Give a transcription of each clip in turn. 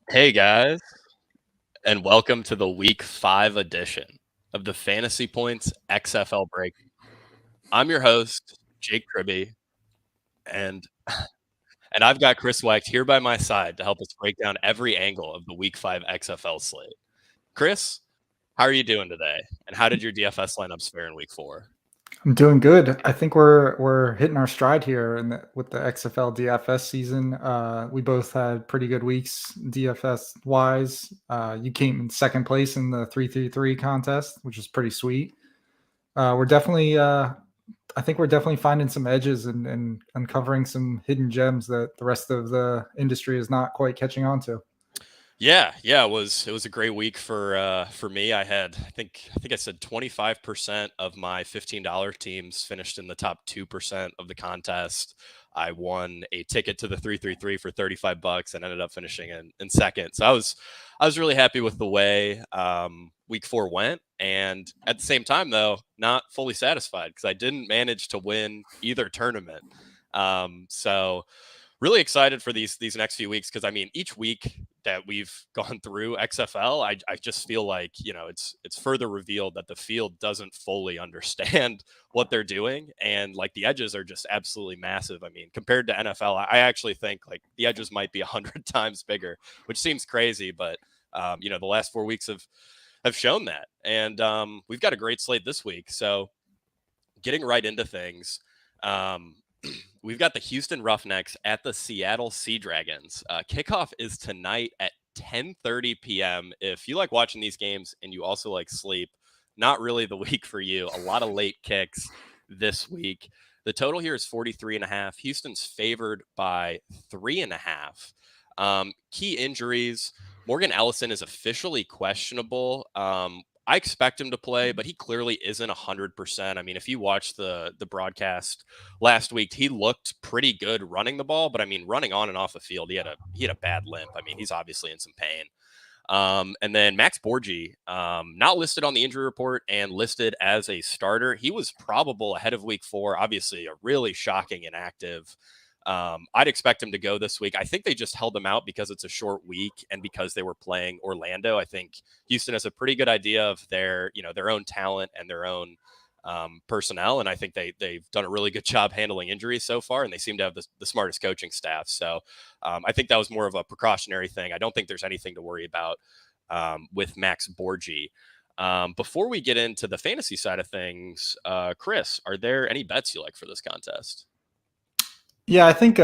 Hey guys, and welcome to the Week 5 edition of the Fantasy Points XFL Break. I'm your host, Jake Tribbey, and and I've got Chris Wecht here by my side to help us break down every angle of the Week 5 XFL slate. Chris, how are you doing today? And how did your DFS lineups fare in Week 4? I'm doing good. I think we're hitting our stride here with the XFL DFS season. We both had pretty good weeks DFS wise. You came in second place in the 333 contest, which is pretty sweet. We're definitely, I think we're definitely finding some edges and uncovering some hidden gems that the rest of the industry is not quite catching on to. Yeah, it was a great week for me. I think I said 25% of my $15 teams finished in the top 2% of the contest. I won a ticket to the 333 for $35 and ended up finishing in second. So I was really happy with the way week 4 went, and at the same time though, not fully satisfied because I didn't manage to win either tournament. So really excited for these next few weeks because I mean each week that we've gone through XFL, I just feel like it's further revealed that the field doesn't fully understand what they're doing, and like the edges are just absolutely massive. I mean, compared to NFL, I actually think like the edges might be 100 times bigger, which seems crazy, but the last 4 weeks have shown that, and we've got a great slate this week. So getting right into things. Um, we've got the Houston Roughnecks at the Seattle Sea Dragons. Kickoff is tonight at 10:30 p.m. If you like watching these games and you also like sleep, not really the week for you. A lot of late kicks this week. The total here is 43.5. Houston's favored by 3.5. Key injuries. Morgan Ellison is officially questionable. I expect him to play, but he clearly isn't 100%. I mean, if you watch the broadcast last week, he looked pretty good running the ball, but I mean, running on and off the field, he had a bad limp. I mean, he's obviously in some pain. And then Max Borgi, not listed on the injury report and listed as a starter. He was probable ahead of week 4. Obviously, a really shocking inactive. I'd expect him to go this week. I think they just held him out because it's a short week and because they were playing Orlando. I think Houston has a pretty good idea of their own talent and their own personnel, and I think they've done a really good job handling injuries so far, and they seem to have the smartest coaching staff. So I think that was more of a precautionary thing. I don't think there's anything to worry about with Max Borgi. Before we get into the fantasy side of things, Chris, are there any bets you like for this contest? Yeah, I think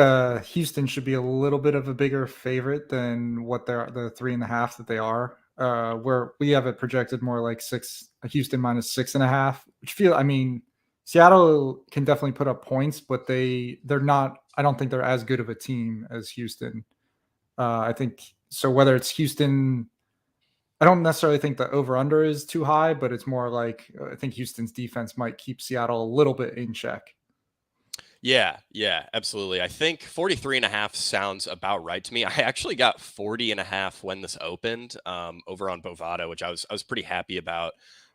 Houston should be a little bit of a bigger favorite than what they're the 3.5 that they are. Where we have it projected more like Houston minus 6.5, which I mean, Seattle can definitely put up points, but they're not. I don't think they're as good of a team as Houston. I think so. Whether it's Houston, I don't necessarily think the over under is too high, but it's more like I think Houston's defense might keep Seattle a little bit in check. Yeah, absolutely. I think 43.5 sounds about right to me. I actually got 40.5 when this opened over on Bovado, which I was pretty happy about.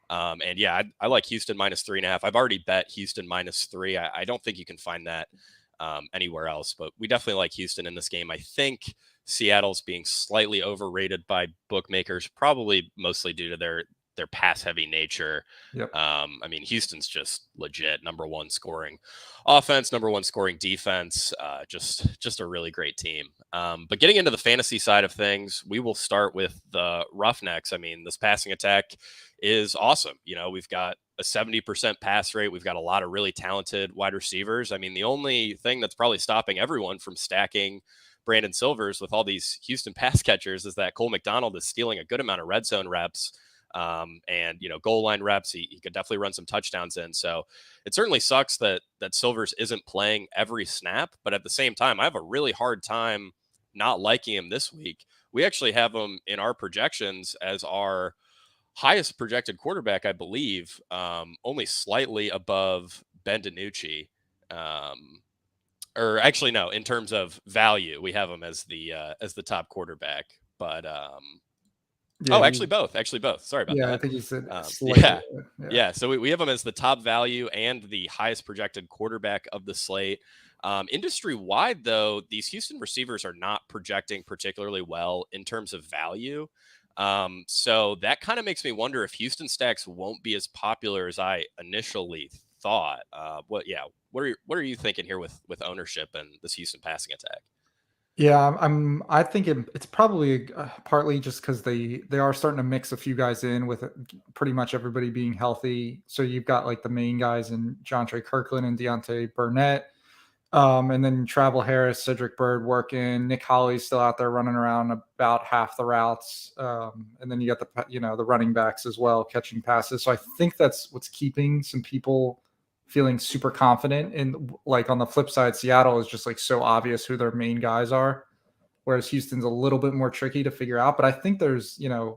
And yeah, I like Houston minus 3.5. I've already bet Houston minus 3. I don't think you can find that anywhere else, but we definitely like Houston in this game. I think Seattle's being slightly overrated by bookmakers, probably mostly due to their pass heavy nature. Yep. I mean, Houston's just legit number one scoring offense, number one scoring defense. Just a really great team. But getting into the fantasy side of things, we will start with the Roughnecks. I mean, this passing attack is awesome. We've got a 70% pass rate. We've got a lot of really talented wide receivers. I mean, the only thing that's probably stopping everyone from stacking Brandon Silvers with all these Houston pass catchers is that Cole McDonald is stealing a good amount of red zone reps. And goal line reps, he could definitely run some touchdowns in. So it certainly sucks that Silvers isn't playing every snap, but at the same time, I have a really hard time not liking him this week. We actually have him in our projections as our highest projected quarterback, I believe, only slightly above Ben DiNucci. Or actually, no, in terms of value, we have him as the top quarterback. But Yeah, oh, actually both. Actually both. Sorry about yeah. I that. think he said slightly. Yeah. Yeah. Yeah. So we have him as the top value and the highest projected quarterback of the slate. Industry wide, though, these Houston receivers are not projecting particularly well in terms of value. So that kind of makes me wonder if Houston stacks won't be as popular as I initially thought. What are you thinking here with ownership and this Houston passing attack? Yeah, I think it's probably partly just because they are starting to mix a few guys in with pretty much everybody being healthy. So you've got like the main guys in Jontre Kirkland and Deontay Burnett. And then Travel Harris, Cedric Bird working. Nick Holly's still out there running around about half the routes. And then you got the running backs as well catching passes. So I think that's what's keeping some people feeling super confident. And like on the flip side, Seattle is just like so obvious who their main guys are, whereas Houston's a little bit more tricky to figure out. But I think there's the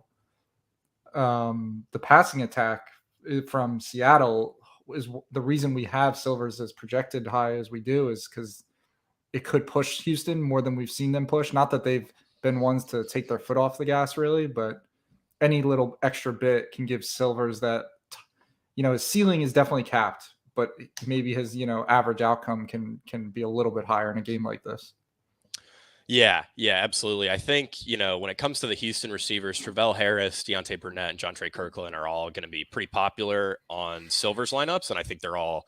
passing attack from Seattle is the reason we have Silvers as projected high as we do, is because it could push Houston more than we've seen them push. Not that they've been ones to take their foot off the gas really, but any little extra bit can give Silvers that, his ceiling is definitely capped, but maybe his, average outcome can be a little bit higher in a game like this. Yeah, absolutely. I think, when it comes to the Houston receivers, Travell Harris, Deontay Burnett, and Jontre Kirkland are all going to be pretty popular on Silver's lineups, and I think they're all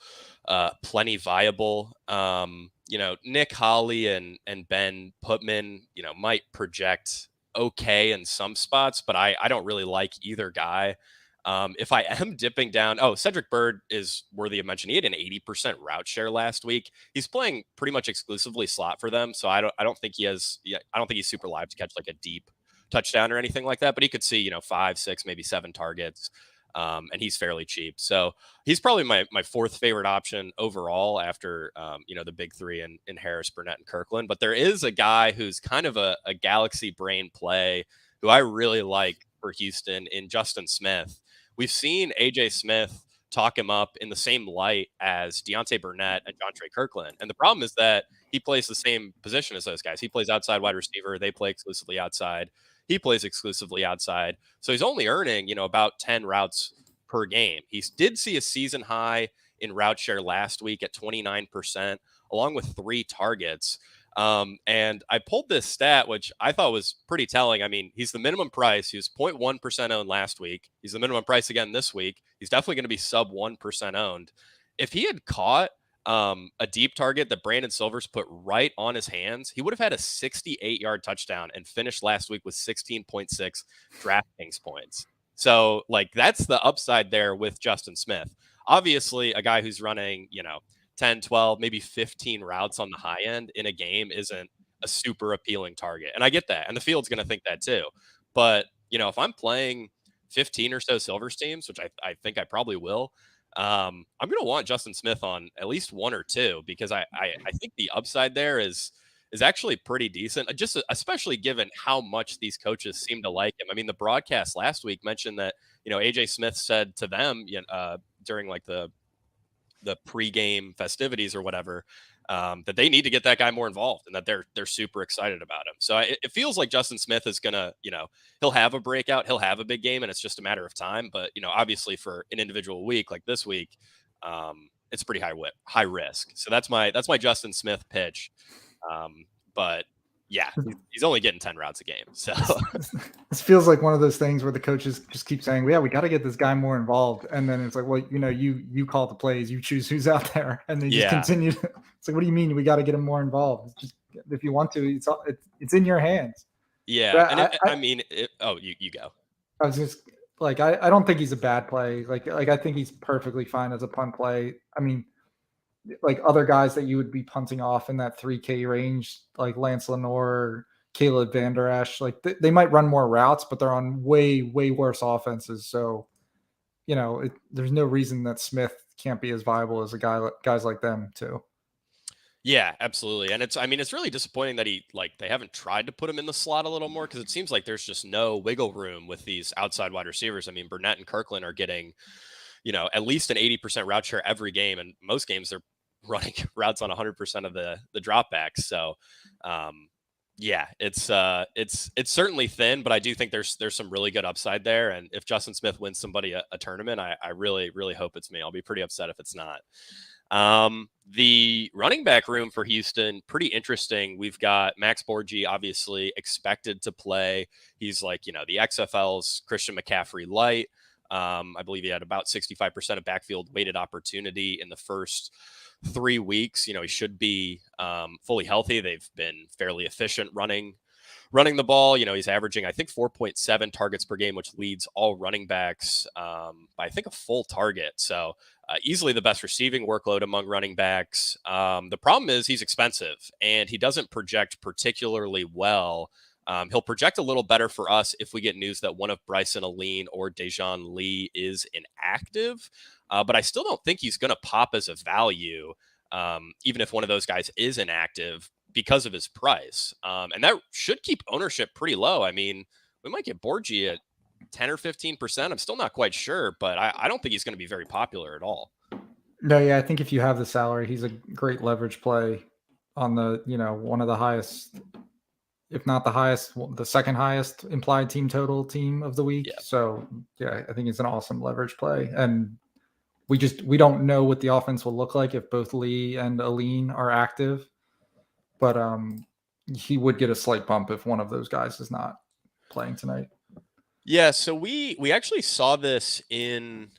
plenty viable. Nick Holly and Ben Putman, might project okay in some spots, but I don't really like either guy. If I am dipping down, Cedric Bird is worthy of mention. He had an 80% route share last week. He's playing pretty much exclusively slot for them, so I don't think he has. Yeah, I don't think he's super live to catch like a deep touchdown or anything like that. But he could see 5, 6, maybe 7 targets, and he's fairly cheap. So he's probably my fourth favorite option overall after the big three in Harris, Burnett, and Kirkland. But there is a guy who's kind of a galaxy brain play who I really like for Houston in Justin Smith. We've seen AJ Smith talk him up in the same light as Deontay Burnett and Jontre Kirkland. And the problem is that he plays the same position as those guys. He plays outside wide receiver. They play exclusively outside. He plays exclusively outside. So he's only earning, about 10 routes per game. He did see a season high in route share last week at 29%, along with 3 targets. And I pulled this stat, which I thought was pretty telling. I mean, he's the minimum price. He was 0.1% owned last week. He's the minimum price again this week. He's definitely going to be sub 1% owned. If he had caught a deep target that Brandon Silvers put right on his hands, he would have had a 68-yard touchdown and finished last week with 16.6 DraftKings points. So, that's the upside there with Justin Smith. Obviously, a guy who's running, 10, 12, maybe 15 routes on the high end in a game isn't a super appealing target. And I get that. And the field's going to think that too. But, if I'm playing 15 or so Silvers teams, which I think I probably will, I'm going to want Justin Smith on at least 1 or 2 because I think the upside there is actually pretty decent, just especially given how much these coaches seem to like him. I mean, the broadcast last week mentioned that, AJ Smith said to them during like the pregame festivities or whatever, that they need to get that guy more involved and that they're super excited about him. So it feels like Justin Smith is gonna, he'll have a breakout, he'll have a big game, and it's just a matter of time. But obviously for an individual week like this week, it's pretty high risk. So that's my Justin Smith pitch. But yeah, he's only getting 10 routes a game. So this feels like one of those things where the coaches just keep saying, "Yeah, we got to get this guy more involved," and then it's like, "Well, you call the plays, you choose who's out there," and they just continue. It's like, "What do you mean we got to get him more involved? It's just, if you want to, it's in your hands." Yeah, and you go. I was just like, I don't think he's a bad play. Like I think he's perfectly fine as a punt play. I mean, like other guys that you would be punting off in that 3K range, like Lance Lenore, Caleb Van Der Esch, like they might run more routes, but they're on way, way worse offenses. So, there's no reason that Smith can't be as viable as guys like them too. Yeah, absolutely. And it's really disappointing that they haven't tried to put him in the slot a little more because it seems like there's just no wiggle room with these outside wide receivers. I mean, Burnett and Kirkland are getting, at least an 80% route share every game. And most games they're running routes on 100% of the dropbacks. So, yeah, it's certainly thin, but I do think there's some really good upside there. And if Justin Smith wins somebody a tournament, I really, really hope it's me. I'll be pretty upset if it's not. The running back room for Houston, pretty interesting. We've got Max Borgi, obviously expected to play. He's like, the XFL's Christian McCaffrey light. I believe he had about 65% of backfield weighted opportunity in the first 3 weeks. He should be fully healthy. They've been fairly efficient running the ball. He's averaging, I think, 4.7 targets per game, which leads all running backs by, I think, a full target. So easily the best receiving workload among running backs. The problem is he's expensive and he doesn't project particularly well. He'll project a little better for us if we get news that one of Bryson Aline or Dejan Lee is inactive. But I still don't think he's going to pop as a value, even if one of those guys is inactive, because of his price. And that should keep ownership pretty low. I mean, we might get Borgi at 10 or 15%. I'm still not quite sure, but I don't think he's going to be very popular at all. No, yeah, I think if you have the salary, he's a great leverage play on the, one of the highest, if not the highest, the second highest implied team total team of the week. Yeah. So yeah, I think it's an awesome leverage play. And we don't know what the offense will look like if both Lee and Aline are active. But he would get a slight bump if one of those guys is not playing tonight. Yeah, so we actually saw this in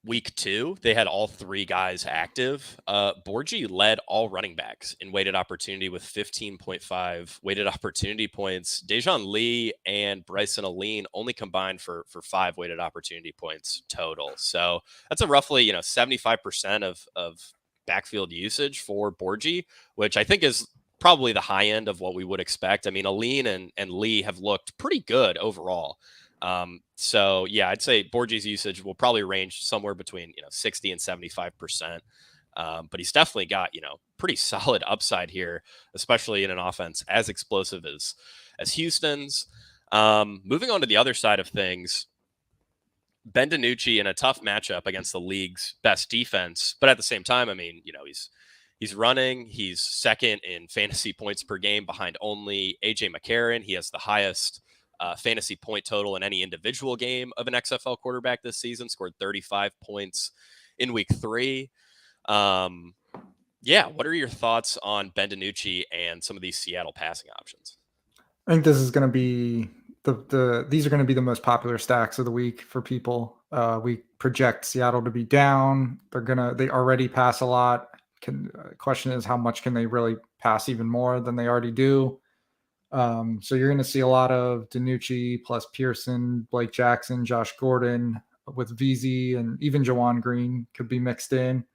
week 2. They had all 3 guys active. Borgi led all running backs in weighted opportunity with 15.5 weighted opportunity points. Dejan Lee and Bryson Aline only combined for 5 weighted opportunity points total. So that's a roughly 75% of backfield usage for Borgi, which I think is probably the high end of what we would expect. I mean, Aline and Lee have looked pretty good overall. So yeah, I'd say Borgi's usage will probably range somewhere between 60 and 75%. But he's definitely got pretty solid upside here, especially in an offense as explosive as Houston's. Moving on to the other side of things, Ben DiNucci in a tough matchup against the league's best defense, but at the same time, I mean, he's running. He's second in fantasy points per game behind only AJ McCarron. He has the highest fantasy point total in any individual game of an XFL quarterback this season, scored 35 points in week 3. Yeah, what are your thoughts on Ben DiNucci and some of these Seattle passing options? I think this is going to be these are going to be the most popular stacks of the week for people. We project Seattle to be down. They already pass a lot. Question is, how much can they really pass even more than they already do? So you're going to see a lot of DiNucci plus Pearson, Blake Jackson, Josh Gordon with VZ, and even Jawan Green could be mixed in.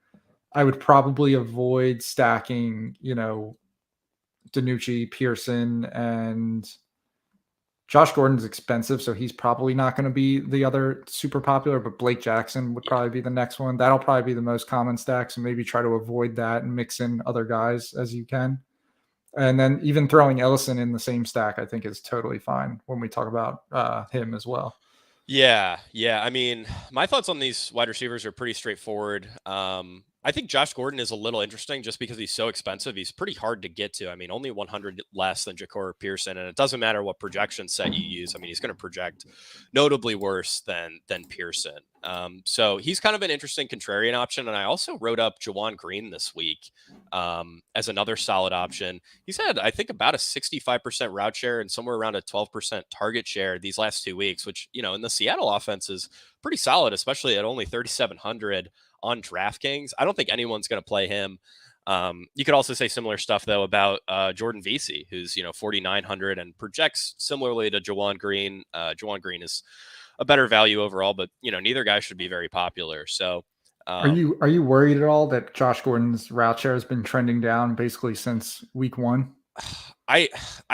I would probably avoid stacking, DiNucci, Pearson, and Josh Gordon's expensive, so he's probably not going to be the other super popular, but Blake Jackson would probably be the next one. That'll probably be the most common stack, so maybe try to avoid that and mix in other guys as you can. And then even throwing Ellison in the same stack, I think, is totally fine when we talk about him as well. Yeah. I mean, my thoughts on these wide receivers are pretty straightforward. I think Josh Gordon is a little interesting just because he's so expensive. He's pretty hard to get to. I mean, only 100 less than Ja'Cory Pearson, and it doesn't matter what projection set you use. I mean, he's going to project notably worse than Pearson. So he's kind of an interesting contrarian option. And I also wrote up Jawan Green this week as another solid option. He's had, I think, about a 65% route share and somewhere around a 12% target share these last 2 weeks, which, in the Seattle offense is pretty solid, especially at only 3,700 on DraftKings. I don't think anyone's going to play him. You could also say similar stuff, though, about Jordan Vesey, who's 4,900 and projects similarly to Jawan Green. Jawan Green is a better value overall, but neither guy should be very popular. So, are you worried at all that Josh Gordon's route share has been trending down basically since week 1? I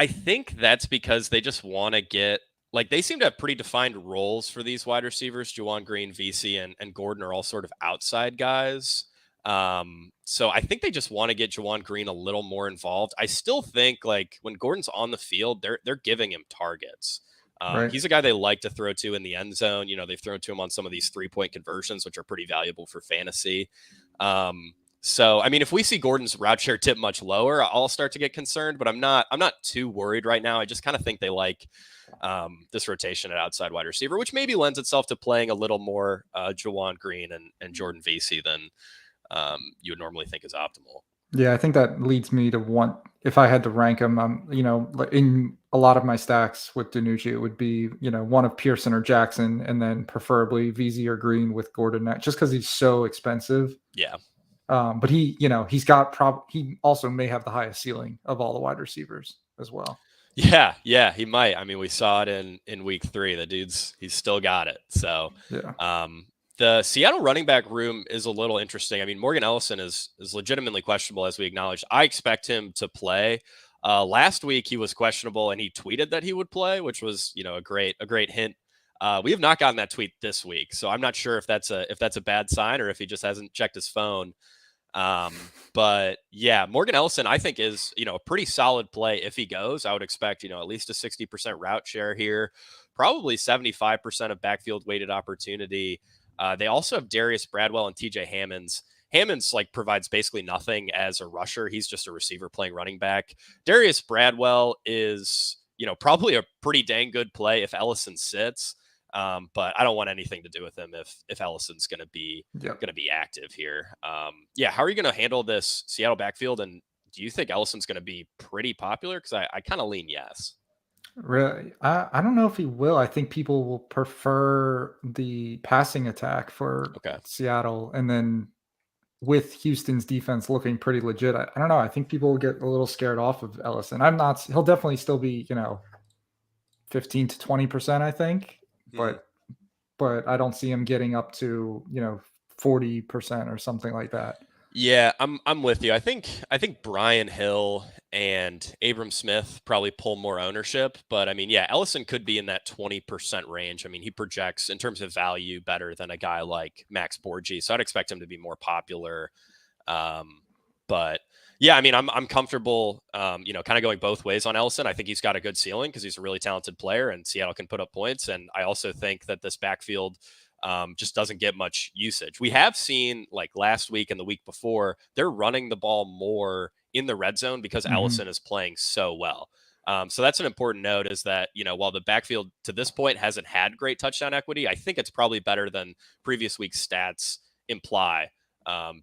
think that's because they just want to get. Like, they seem to have pretty defined roles for these wide receivers. Jawan Green, VC, and Gordon are all sort of outside guys. So I think they just want to get Jawan Green a little more involved. I still think, like, when Gordon's on the field, they're giving him targets. Right. He's a guy they like to throw to in the end zone. They've thrown to him on some of these 3-point conversions, which are pretty valuable for fantasy. So, I mean, if we see Gordon's route share tip much lower, I'll start to get concerned, but I'm not too worried right now. I just kind of think they like this rotation at outside wide receiver, which maybe lends itself to playing a little more Jawan Green and Jordan Vesey than you would normally think is optimal. Yeah, I think that leads me to want if I had to rank him, in a lot of my stacks with Danucci, it would be, one of Pearson or Jackson, and then preferably VZ or Green with Gordon, just because he's so expensive. Yeah. But he also may have the highest ceiling of all the wide receivers as well. Yeah, he might. I mean, we saw it in week 3. He's still got it. So, Yeah. the Seattle running back room is a little interesting. I mean, Morgan Ellison is legitimately questionable, as we acknowledged. I expect him to play. Last week he was questionable, and he tweeted that he would play, which was a great hint. We have not gotten that tweet this week, so I'm not sure if that's a bad sign or if he just hasn't checked his phone. But yeah, Morgan Ellison, I think, is, a pretty solid play if he goes. I would expect, at least a 60% route share here, probably 75% of backfield weighted opportunity. They also have Darius Bradwell and TJ Hammonds. Hammonds provides basically nothing as a rusher. He's just a receiver playing running back. Darius Bradwell is, probably a pretty dang good play if Ellison sits. But I don't want anything to do with him if Ellison's going to be active here. Yeah, how are you going to handle this Seattle backfield? And do you think Ellison's going to be pretty popular? Because I kind of lean yes. Really, I don't know if he will. I think people will prefer the passing attack for Okay. Seattle, and then with Houston's defense looking pretty legit, I don't know. I think people will get a little scared off of Ellison. I'm not. He'll definitely still be 15 to 20%. I think, Mhm. but I don't see him getting up to 40% or something like that. Yeah, I'm with you. I think Brian Hill and Abram Smith probably pull more ownership, but I mean, yeah, Ellison could be in that 20% range. I mean, he projects in terms of value better than a guy like Max Borgi, so I'd expect him to be more popular. But yeah, I mean, I'm comfortable, kind of going both ways on Ellison. I think he's got a good ceiling because he's a really talented player, and Seattle can put up points. And I also think that this backfield just doesn't get much usage. We have seen last week and the week before, they're running the ball more in the red zone because Mhm. Ellison is playing so well. So that's an important note is that, while the backfield to this point hasn't had great touchdown equity, I think it's probably better than previous week's stats imply.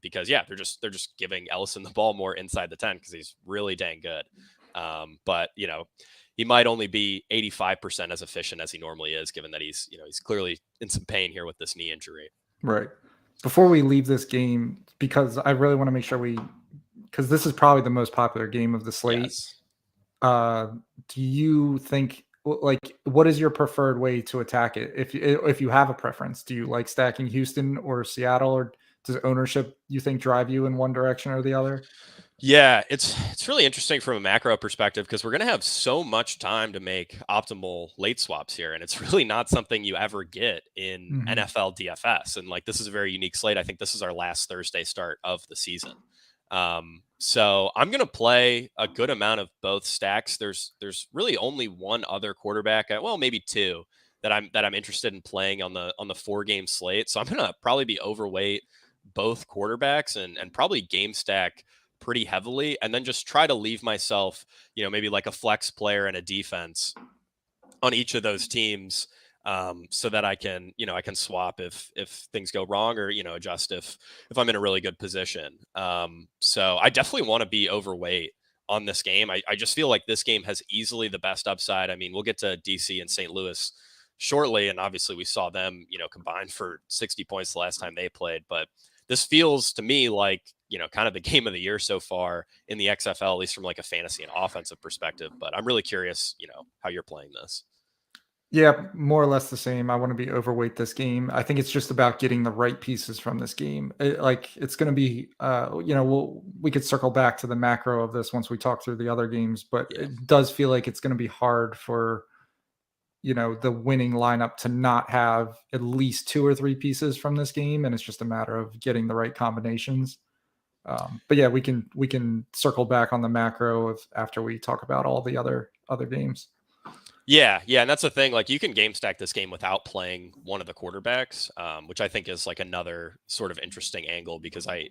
Because yeah, they're just giving Ellison the ball more inside the 10 because he's really dang good. But he might only be 85% as efficient as he normally is, given that he's clearly in some pain here with this knee injury. Right. Before we leave this game, because I really want to make sure because this is probably the most popular game of the slate. Yes. Uh, do you think what is your preferred way to attack it? If you have a preference, do you like stacking Houston or Seattle, or does ownership you think drive you in one direction or the other? Yeah, it's really interesting from a macro perspective because we're going to have so much time to make optimal late swaps here, and it's really not something you ever get in Hmm. NFL DFS. And this is a very unique slate. I think this is our last Thursday start of the season. So I'm going to play a good amount of both stacks. There's really only one other quarterback, well, maybe two that I'm interested in playing on the 4-game slate. So I'm going to probably be overweight both quarterbacks and probably game stack pretty heavily, and then just try to leave myself, maybe a flex player and a defense on each of those teams, so that I can swap if things go wrong, or adjust if I'm in a really good position. So I definitely want to be overweight on this game. I just feel like this game has easily the best upside. I mean, we'll get to DC and St. Louis shortly, and obviously we saw them combined for 60 points the last time they played, but this feels to me like kind of the game of the year so far in the XFL, at least from a fantasy and offensive perspective. But I'm really curious how you're playing this. Yeah, more or less the same. I want to be overweight this game. I think it's just about getting the right pieces from this game. It's going to be, we could circle back to the macro of this once we talk through the other games, but Yeah. it does feel like it's going to be hard for the winning lineup to not have at least two or three pieces from this game, and it's just a matter of getting the right combinations. But yeah, we can circle back on the macro of after we talk about all the other games. Yeah, and that's the thing. You can game stack this game without playing one of the quarterbacks, which I think is another sort of interesting angle because I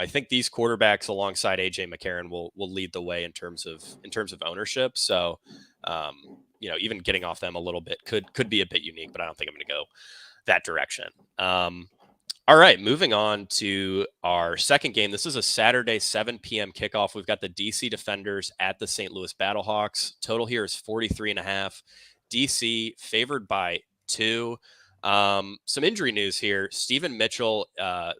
think these quarterbacks alongside AJ McCarron will lead the way in terms of ownership. So, even getting off them a little bit could be a bit unique, but I don't think I'm going to go that direction. All right, moving on to our second game. This is a Saturday 7 p.m. kickoff. We've got the DC Defenders at the St. Louis Battlehawks. Total here is 43.5. DC favored by 2. Some injury news here. Steven Mitchell,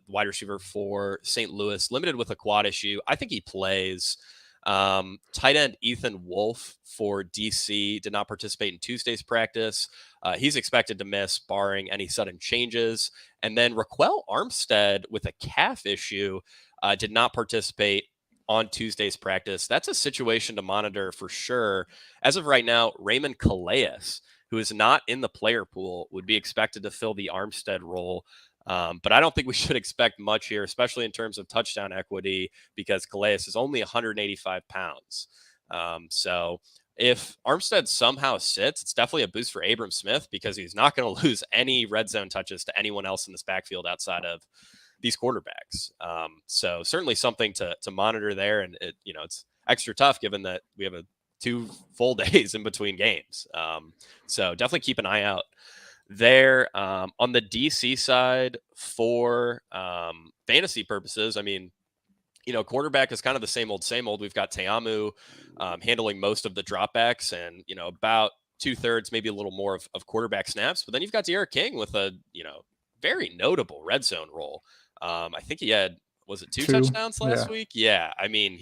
wide receiver for St. Louis, limited with a quad issue. I think he plays. Tight end Ethan Wolf for DC did not participate in Tuesday's practice. He's expected to miss, barring any sudden changes. And then Raquel Armstead with a calf issue did not participate on Tuesday's practice. That's a situation to monitor for sure. As of right now, Raymond Calais, who is not in the player pool, would be expected to fill the Armstead role. But I don't think we should expect much here, especially in terms of touchdown equity, because Calais is only 185 pounds. So if Armstead somehow sits, it's definitely a boost for Abram Smith because he's not going to lose any red zone touches to anyone else in this backfield outside of these quarterbacks. So certainly something to monitor there. And it's extra tough given that we have 2 full days in between games. So definitely keep an eye out there. On the DC side for fantasy purposes, I mean, quarterback is kind of the same old. We've got Teamu handling most of the dropbacks and, about 2/3, maybe a little more of quarterback snaps. But then you've got De'Aaron King with a, very notable red zone role. I think he had, was it 2 touchdowns last week? Yeah. I mean,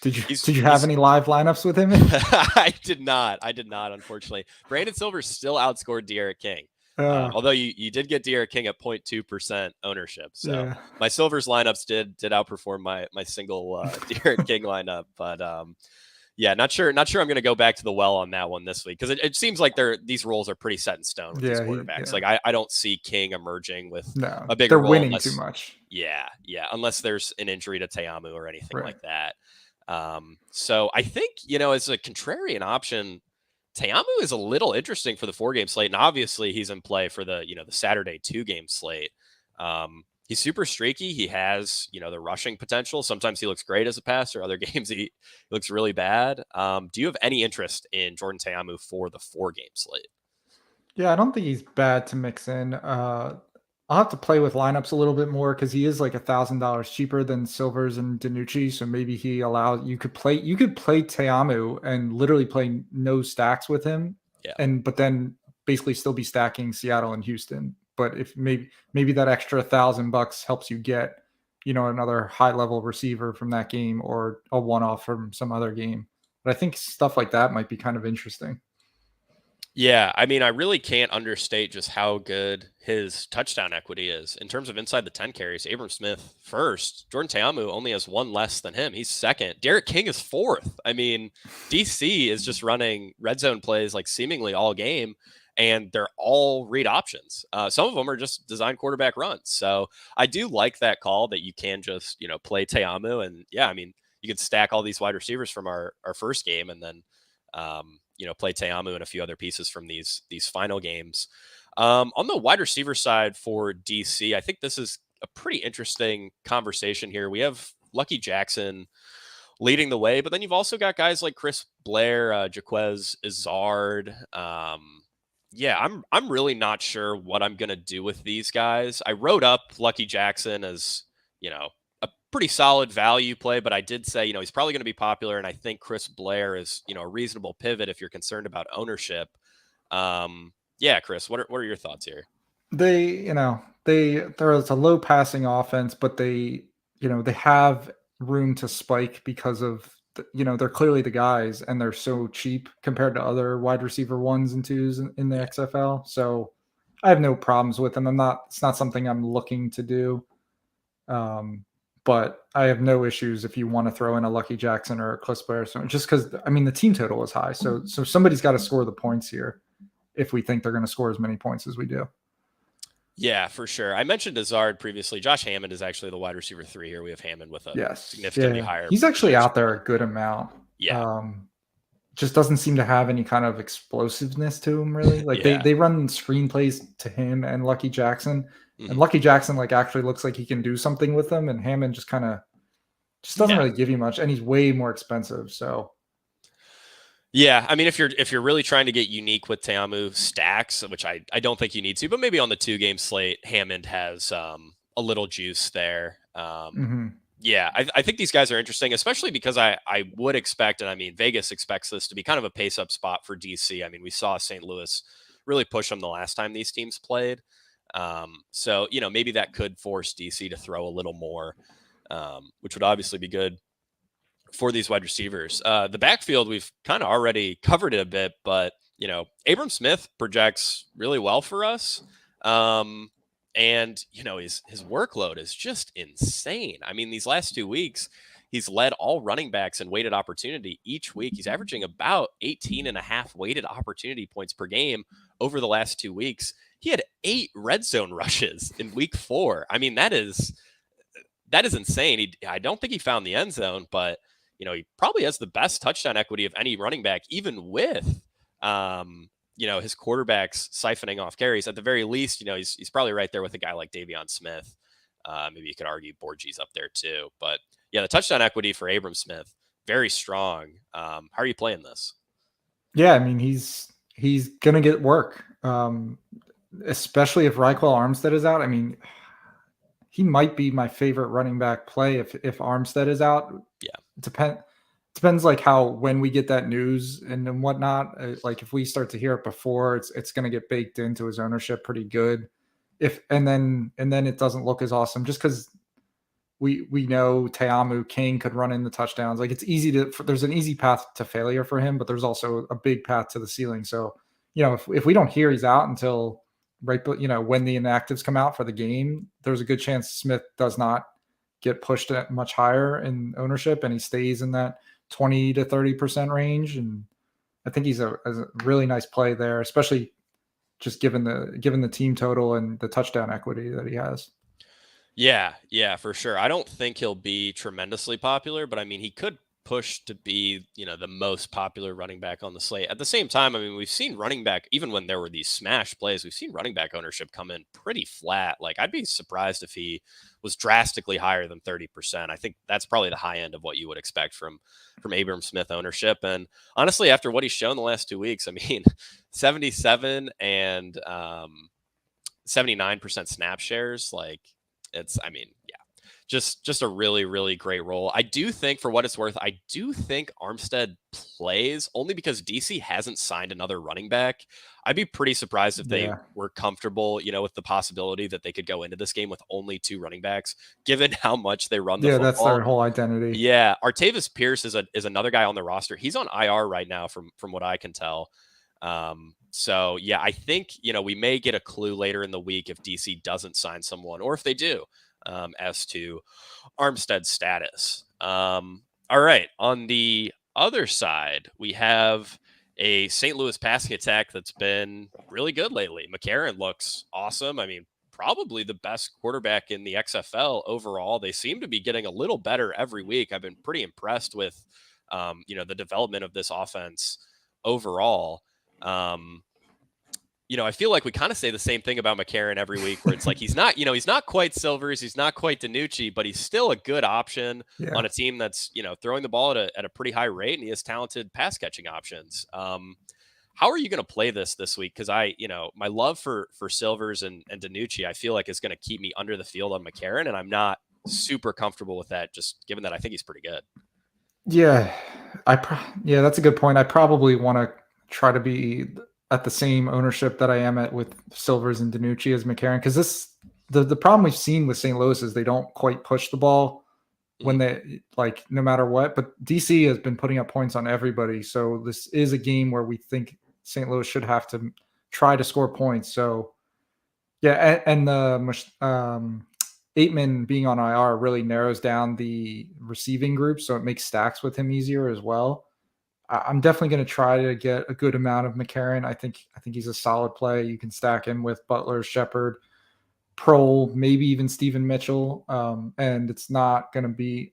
Did you have any live lineups with him? I did not, unfortunately. Brandon Silver still outscored De'Aaron King. Although you did get De'Aaron King at 0.2% ownership. So my Silvers lineups did outperform my single De'Aaron King lineup. But not sure I'm going to go back to the well on that one this week because it seems like these roles are pretty set in stone with these quarterbacks. Like I don't see King emerging with a bigger role. They're winning too much. Yeah, unless there's an injury to Teamu or anything like that. So I think, as a contrarian option, Teamu is a little interesting for the 4-game slate. And obviously he's in play for the Saturday 2-game slate. He's super streaky. He has, the rushing potential. Sometimes he looks great as a passer. Other games he looks really bad. Do you have any interest in Jordan Teamu for the 4-game slate? Yeah, I don't think he's bad to mix in. I'll have to play with lineups a little bit more because he is like $1,000 cheaper than Silvers and Danucci. So maybe he allows you could play Teamu and literally play no stacks with him. Yeah. But then basically still be stacking Seattle and Houston. But if maybe that extra $1,000 helps you get, another high level receiver from that game or a one-off from some other game. But I think stuff like that might be kind of interesting. Yeah, I mean, I really can't understate just how good his touchdown equity is. In terms of inside the 10 carries, Abram Smith first. Jordan Teamu only has 1 less than him. He's second. Derek King is 4th. I mean, DC is just running red zone plays like seemingly all game, and they're all read options. Some of them are just design quarterback runs. So I do like that call that you can just, play Teamu. And yeah, I mean, you can stack all these wide receivers from our first game and then, play Teamu and a few other pieces from these final games. On the wide receiver side for DC, I think this is a pretty interesting conversation here. We have Lucky Jackson leading the way, but then you've also got guys like Chris Blair, Jaquez Izzard. I'm really not sure what I'm going to do with these guys. I wrote up Lucky Jackson as, a pretty solid value play, but I did say, he's probably going to be popular. And I think Chris Blair is, a reasonable pivot if you're concerned about ownership. Chris, what are your thoughts here? There's a low passing offense, but they have room to spike because of, they're clearly the guys and they're so cheap compared to other wide receiver 1s and 2s in the XFL. So I have no problems with them. It's not something I'm looking to do. But I have no issues if you want to throw in a Lucky Jackson or a Chris Blair. So just because, the team total is high. So somebody's got to score the points here if we think they're going to score as many points as we do. Yeah, for sure. I mentioned Izzard previously. Josh Hammond is actually the wide receiver 3 here. We have Hammond with a significantly higher. He's actually out there a good amount. Yeah. Just doesn't seem to have any kind of explosiveness to him, really. Like they run screenplays to him and Lucky Jackson. And Lucky Jackson actually looks like he can do something with them, and Hammond just doesn't really give you much, and he's way more expensive. So Yeah, I mean, if you're really trying to get unique with Teamu stacks, which I don't think you need to, but maybe on the 2 game slate, Hammond has a little juice there. Hmm. Yeah, I think these guys are interesting, especially because I would expect, and I mean Vegas expects this to be kind of a pace up spot for DC. I mean, we saw St. Louis really push them the last time these teams played. So maybe that could force DC to throw a little more, which would obviously be good for these wide receivers. The backfield, we've kind of already covered it a bit, but Abram Smith projects really well for us. And his workload is just insane. I mean, these last 2 weeks, he's led all running backs in weighted opportunity each week. He's averaging about 18 and a half weighted opportunity points per game over the last 2 weeks. He had 8 red zone rushes in week 4. I mean, that is insane. I don't think he found the end zone, but he probably has the best touchdown equity of any running back, even with his quarterbacks siphoning off carries. At the very least, he's probably right there with a guy like Davion Smith. Maybe you could argue Borges up there too. But yeah, the touchdown equity for Abram Smith, very strong. How are you playing this? Yeah, I mean he's gonna get work, especially if Raquel Armstead is out. I mean, he might be my favorite running back play if Armstead is out. Yeah. It depends like how when we get that news and whatnot. Like if we start to hear it before, it's going to get baked into his ownership pretty good. If and then it doesn't look as awesome just because we know Teamu King could run in the touchdowns. Like it's easy there's an easy path to failure for him, but there's also a big path to the ceiling. So if we don't hear he's out until right, but when the inactives come out for the game, there's a good chance Smith does not get pushed at much higher in ownership, and he stays in that 20 to 30% range. And I think he's a really nice play there, especially just given the team total and the touchdown equity that he has. Yeah, for sure. I don't think he'll be tremendously popular, but I mean, he could push to be, the most popular running back on the slate. At the same time, I mean, we've seen running back, even when there were these smash plays, we've seen running back ownership come in pretty flat. Like, I'd be surprised if he was drastically higher than 30%. I think that's probably the high end of what you would expect from Abram Smith ownership. And honestly, after what he's shown the last 2 weeks, I mean, 77 and 79% snap shares, like I mean, yeah, just a really, really great role. I do think, for what it's worth, I do think Armstead plays only because DC hasn't signed another running back. I'd be pretty surprised if they Yeah. were comfortable, with the possibility that they could go into this game with only 2 running backs, given how much they run the Yeah, that's their football. whole identity. Yeah, Artavis Pierce is another guy on the roster. He's on IR right now, from what I can tell. So yeah, I think we may get a clue later in the week if DC doesn't sign someone, or if they do, as to Armstead's status. All right, on the other side, we have a St. Louis passing attack that's been really good lately. McCarron looks awesome. I mean, probably the best quarterback in the XFL overall. They seem to be getting a little better every week. I've been pretty impressed with, the development of this offense overall. Um, I feel like we kind of say the same thing about McCarron every week, where it's like he's not quite Silvers, he's not quite DiNucci, but he's still a good option Yeah. on a team that's throwing the ball at a pretty high rate, and he has talented pass catching options. How are you going to play this week? Because my love for Silvers and DiNucci, I feel like is going to keep me under the field on McCarron, and I'm not super comfortable with that, just given that I think he's pretty good. Yeah. Yeah, that's a good point. I probably want to try to be at the same ownership that I am at with Silvers and DiNucci as McCarron, because the problem we've seen with St. Louis is they don't quite push the ball when they, like, no matter what. But DC has been putting up points on everybody, so this is a game where we think St. Louis should have to try to score points. So yeah, and the Aitman being on IR really narrows down the receiving group, so it makes stacks with him easier as well. I'm definitely going to try to get a good amount of McCarron. I think he's a solid play. You can stack him with Butler, Shepard, Prohl, maybe even Steven Mitchell, and it's not going to be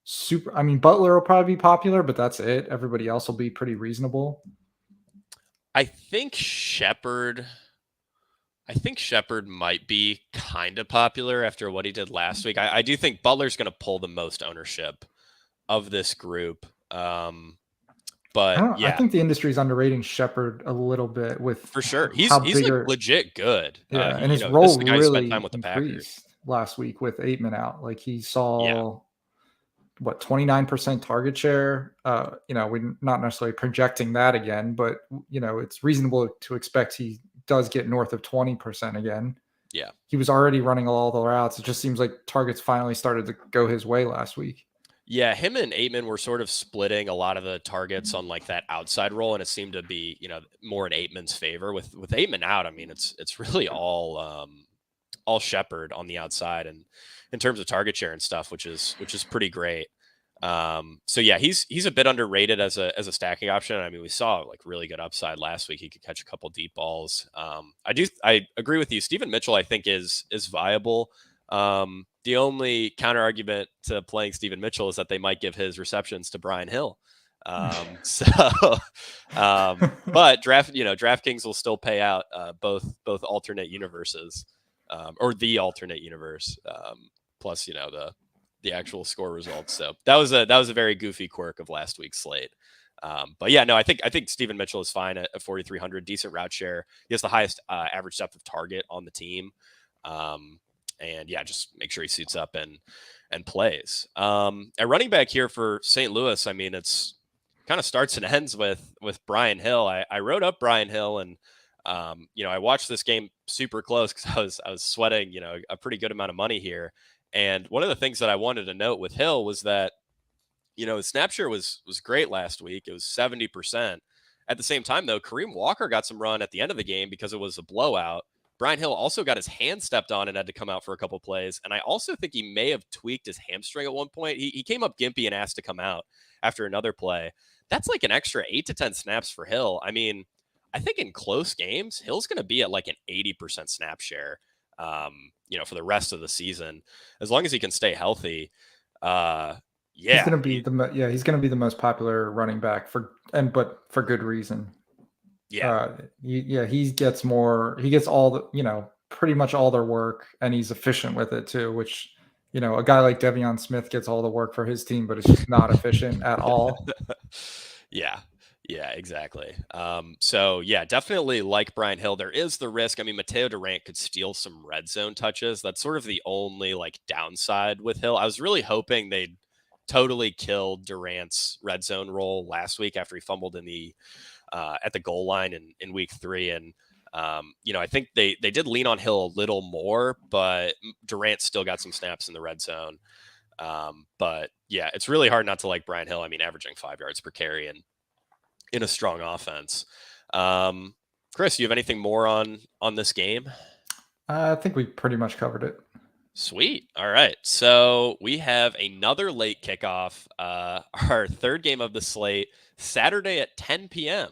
super. I mean, Butler will probably be popular, but that's it. Everybody else will be pretty reasonable. I think Shepard might be kind of popular after what he did last week. I do think Butler's going to pull the most ownership of this group. But I yeah, think the industry is underrating Shepard a little bit with for sure. how He's like bigger. legit good. Yeah, and You his know, this is role the guy who spent time really with the Packers. increased last week with Aitman out. Like he Yeah. saw what 29% target share. We're not necessarily projecting that again, but it's reasonable to expect he does get north of 20% again. Yeah. He was already running all the routes. It just seems like targets finally started to go his way last week. Yeah, him and Aitman were sort of splitting a lot of the targets on like that outside role, and it seemed to be, more in Aitman's favor. With Aitman out, I mean, it's really all Shepard on the outside, and in terms of target share and stuff, which is pretty great. So yeah, he's a bit underrated as a stacking option. I mean, we saw like really good upside last week. He could catch a couple deep balls. I agree with you. Stephen Mitchell, I think is viable. The only counter argument to playing Stephen Mitchell is that they might give his receptions to Brian Hill. So, but DraftKings will still pay out both alternate universes, or the alternate universe, plus the actual score results. So that was a very goofy quirk of last week's slate. But yeah, no, I think Stephen Mitchell is fine at 4,300, decent route share. He has the highest average depth of target on the team. And yeah, just make sure he suits up and plays. At running back here for St. Louis, I mean, it's kind of starts and ends with Brian Hill. I wrote up Brian Hill, and I watched this game super close because I was sweating a pretty good amount of money here. And one of the things that I wanted to note with Hill was that his snap share was great last week. It was 70%. At the same time, though, Kareem Walker got some run at the end of the game because it was a blowout. Brian Hill also got his hand stepped on and had to come out for a couple plays. And I also think he may have tweaked his hamstring at one point. He came up gimpy and asked to come out after another play. That's like an extra 8 to 10 snaps for Hill. I mean, I think in close games, Hill's going to be at like an 80% snap share, for the rest of the season, as long as he can stay healthy. Yeah, he's going to be the most popular running back but for good reason. Yeah. He gets all the, pretty much all their work, and he's efficient with it too, which, a guy like Devion Smith gets all the work for his team, but it's just not efficient at all. Yeah, exactly. So yeah, definitely like Brian Hill. There is the risk. I mean, Mateo Durant could steal some red zone touches. That's sort of the only like downside with Hill. I was really hoping they'd totally kill Durant's red zone role last week after he fumbled in the at the goal line in week 3. And, I think they did lean on Hill a little more, but Durant still got some snaps in the red zone. But yeah, it's really hard not to like Brian Hill. I mean, averaging 5 yards per carry and in a strong offense. Chris, you have anything more on this game? I think we pretty much covered it. Sweet. All right. So we have another late kickoff, our third game of the slate, Saturday at 10 p.m.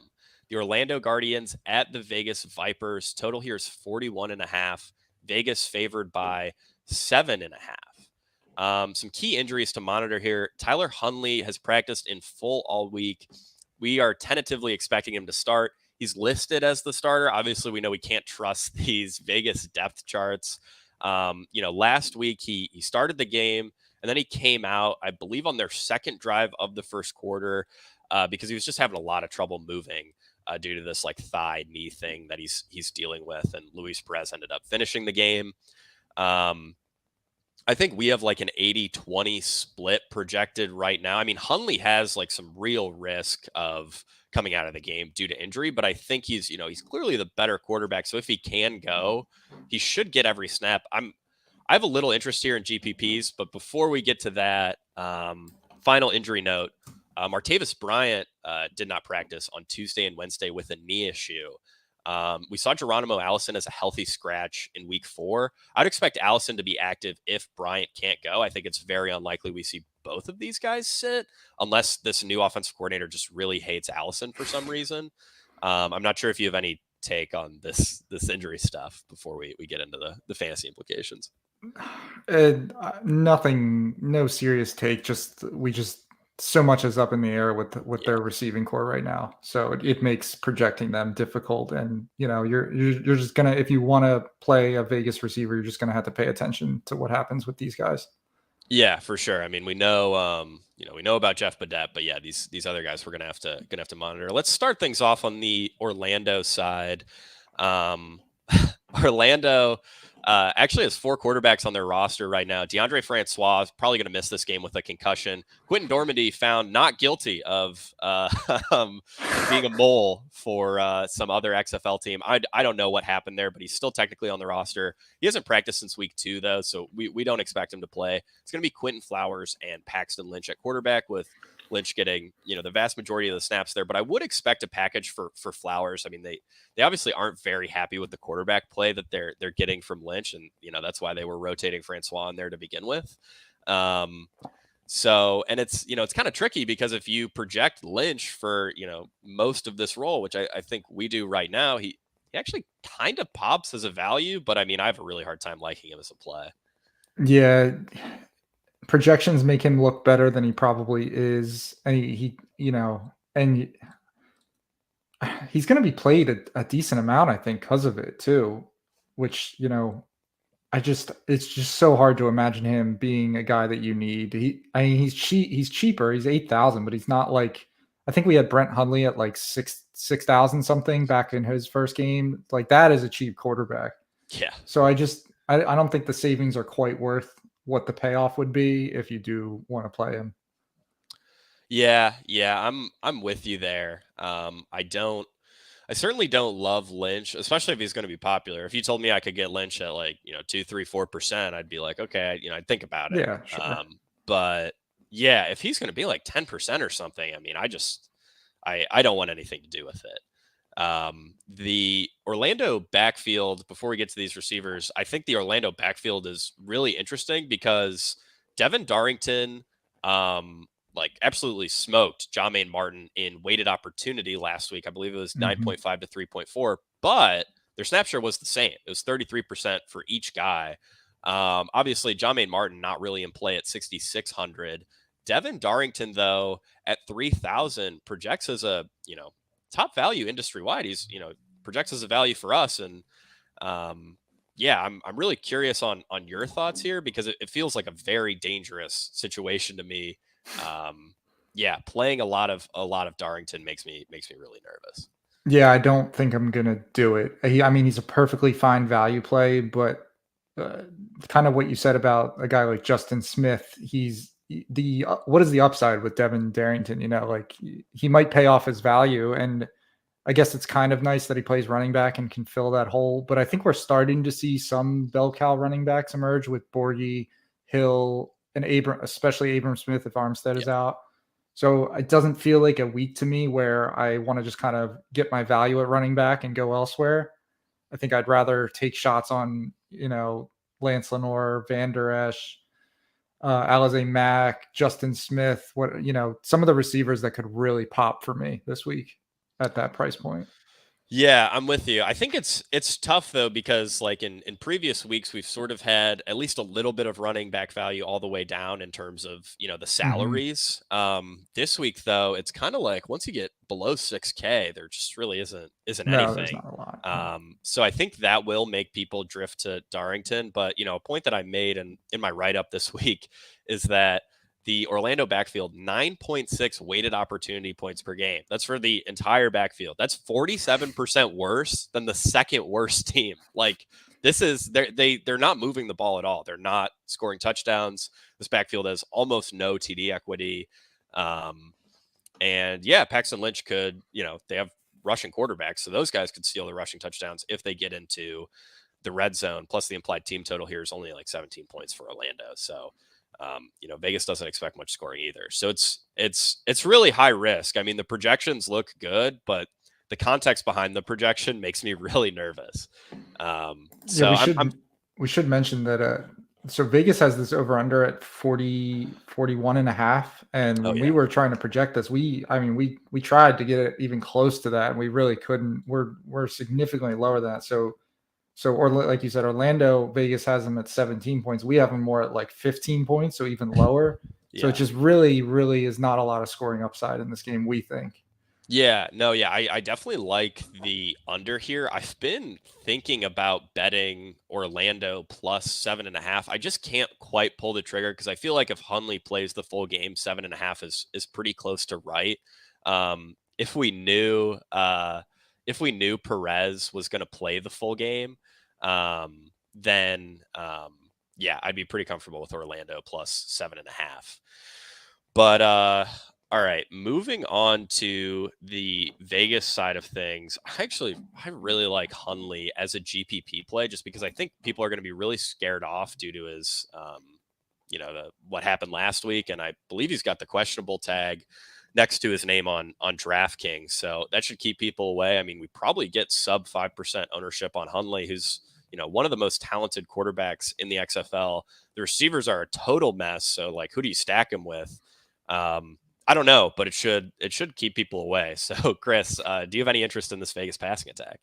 The Orlando Guardians at the Vegas Vipers. Total here is 41.5. Vegas favored by 7.5. Some key injuries to monitor here. Tyler Huntley has practiced in full all week. We are tentatively expecting him to start. He's listed as the starter. Obviously, we know we can't trust these Vegas depth charts. Last week he started the game and then he came out, I believe, on their second drive of the first quarter because he was just having a lot of trouble moving due to this like thigh knee thing that he's dealing with. And Luis Perez ended up finishing the game. I think we have like an 80-20 split projected right now. I mean, Huntley has like some real risk of coming out of the game due to injury, but I think he's clearly the better quarterback. So if he can go, he should get every snap. I have a little interest here in GPPs, but before we get to that, final injury note, Martavis Bryant did not practice on Tuesday and Wednesday with a knee issue. We saw Geronimo Allison as a healthy scratch in week 4. I'd expect Allison to be active if Bryant can't go. I think it's very unlikely we see both of these guys sit unless this new offensive coordinator just really hates Allison for some reason. I'm not sure if you have any take on this injury stuff before we get into the fantasy implications. Nothing, no serious take. So much is up in the air with their receiving core right now. So it makes projecting them difficult. And, you're just if you want to play a Vegas receiver, you're just going to have to pay attention to what happens with these guys. Yeah, for sure. I mean, we know, we know about Jeff Badet, but yeah, these other guys we're gonna have to monitor. Let's start things off on the Orlando side. Um, Orlando actually has four quarterbacks on their roster right now. DeAndre Francois is probably going to miss this game with a concussion. Quentin Dormady found not guilty of being a mole for some other XFL team. I don't know what happened there, but he's still technically on the roster. He hasn't practiced since week 2, though, so we don't expect him to play. It's going to be Quentin Flowers and Paxton Lynch at quarterback, with Lynch getting the vast majority of the snaps there. But I would expect a package for Flowers. I mean, they obviously aren't very happy with the quarterback play that they're getting from Lynch, and that's why they were rotating Francois in there to begin with. So, and it's kind of tricky, because if you project Lynch for most of this role, which I think we do right now, he actually kind of pops as a value, but I mean, I have a really hard time liking him as a play. Yeah, projections make him look better than he probably is, and he and he's going to be played a decent amount, I think, because of it too. Which it's just so hard to imagine him being a guy that you need. He's cheap. He's cheaper. He's 8,000, but he's not like, I think we had Brent Hundley at like 6,000 something back in his first game. Like, that is a cheap quarterback. Yeah. So I don't think the savings are quite worth what the payoff would be if you do want to play him. Yeah, I'm with you there. I certainly don't love Lynch, especially if he's going to be popular. If you told me I could get Lynch at like 2, 3, 4%, I'd be like, okay, I'd think about it. Yeah, sure. But yeah, if he's going to be like 10% or something, I mean, I don't want anything to do with it. The Orlando backfield, before we get to these receivers, I think the Orlando backfield is really interesting because Devin Darrington, like, absolutely smoked John Martin in weighted opportunity last week. I believe it was 9.5 to 3.4, but their snap share was the same. It was 33% for each guy. Obviously, John Martin not really in play at 6,600. Devin Darrington, though, at 3,000 projects as a top value industry wide. He's projects as a value for us, and yeah, I'm really curious on your thoughts here, because it feels like a very dangerous situation to me. Yeah, playing a lot of Darrington makes me really nervous. Yeah, I don't think I'm gonna do it. I mean, he's a perfectly fine value play, but kind of what you said about a guy like Justin Smith, he's what is the upside with Devin Darrington? Like, he might pay off his value, and I guess it's kind of nice that he plays running back and can fill that hole. But I think we're starting to see some bell cow running backs emerge with Borghi, Hill, and especially Abram Smith if Armstead is out. So it doesn't feel like a week to me where I want to just kind of get my value at running back and go elsewhere. I think I'd rather take shots on, Lance Lenoir, Van Der Esch, Alize Mack, Justin Smith, some of the receivers that could really pop for me this week at that price point. Yeah, I'm with you. I think it's tough, though, because like in previous weeks, we've sort of had at least a little bit of running back value all the way down in terms of, the salaries. This week, though, it's kind of like once you get below 6K, there just really isn't No, anything. there's not a lot. So I think that will make people drift to Darrington. But, a point that I made in my write-up this week is that the Orlando backfield, 9.6 weighted opportunity points per game. That's for the entire backfield. That's 47% worse than the second worst team. Like, this is they're not moving the ball at all. They're not scoring touchdowns. This backfield has almost no TD equity. And yeah, Paxton Lynch could, they have rushing quarterbacks, so those guys could steal the rushing touchdowns if they get into the red zone. Plus, the implied team total here is only like 17 points for Orlando. So Vegas doesn't expect much scoring either. So it's really high risk. I mean, the projections look good, but the context behind the projection makes me really nervous. We should mention that so Vegas has this over under at 41 and a half. And when we were trying to project this, we tried to get it even close to that, and we really couldn't. We're significantly lower than that. Or like you said, Orlando, Vegas has them at 17 points. We have them more at like 15 points, so even lower. So it just really, really is not a lot of scoring upside in this game, we think. Yeah, no, yeah, I definitely like the under here. I've been thinking about betting Orlando plus 7.5. I just can't quite pull the trigger because I feel like if Hunley plays the full game, 7.5 is pretty close to right. If we knew Perez was going to play the full game, then yeah, I'd be pretty comfortable with Orlando plus 7.5. But all right, moving on to the Vegas side of things. I really like Hunley as a GPP play just because I think people are going to be really scared off due to his what happened last week, and I believe he's got the questionable tag next to his name on DraftKings. So that should keep people away. I mean, we probably get sub 5% ownership on Hunley, who's one of the most talented quarterbacks in the XFL. The receivers are a total mess. So like, who do you stack him with? I don't know, but it should keep people away. So, Chris, do you have any interest in this Vegas passing attack?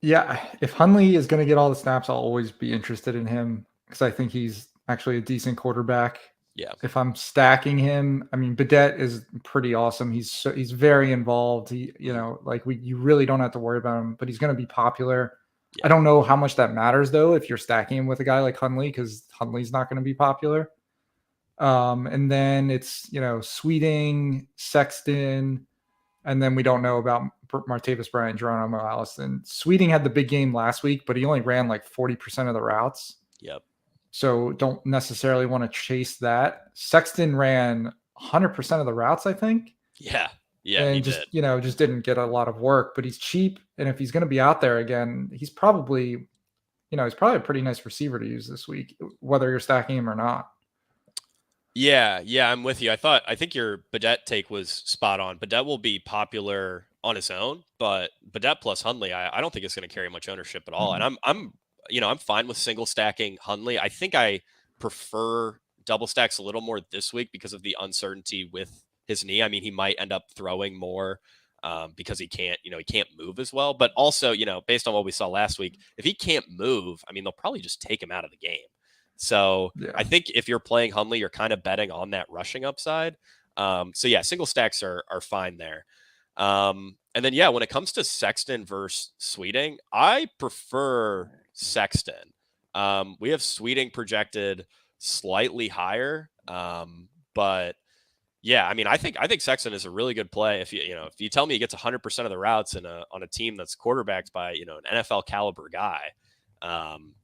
Yeah, if Hunley is going to get all the snaps, I'll always be interested in him because I think he's actually a decent quarterback. Yeah. If I'm stacking him, I mean, Bidet is pretty awesome. He's very involved. You really don't have to worry about him, but he's going to be popular. I Yeah. don't know how much that matters though if you're stacking him with a guy like Hunley because Hunley's not going to be popular. And then it's Sweeting, Sexton, and then we don't know about Martavis Bryant, Geronimo Allison. Sweeting had the big game last week, but he only ran like 40% of the routes. Yep. So don't necessarily want to chase that. Sexton ran 100% of the routes, I think. Yeah. Yeah, he And did. just didn't get a lot of work, but he's cheap. And if he's going to be out there again, he's probably a pretty nice receiver to use this week, whether you're stacking him or not. Yeah, I'm with you. I think your Bidet take was spot on. Bidet will be popular on his own, but Bidet plus Hundley, I don't think it's going to carry much ownership at all. And Mm-hmm. I'm fine with single stacking Hundley. I think I prefer double stacks a little more this week because of the uncertainty with his knee. I mean, he might end up throwing more because he can't move as well. But also, based on what we saw last week, if he can't move, I mean, they'll probably just take him out of the game. So Yeah. I think if you're playing Hundley, you're kind of betting on that rushing upside. So yeah, single stacks are fine there. And then yeah, when it comes to Sexton versus Sweeting, I prefer Sexton. We have Sweeting projected slightly higher, but yeah, I mean, I think Sexton is a really good play. If you tell me he gets 100% of the routes on a team that's quarterbacked by an NFL caliber guy, um,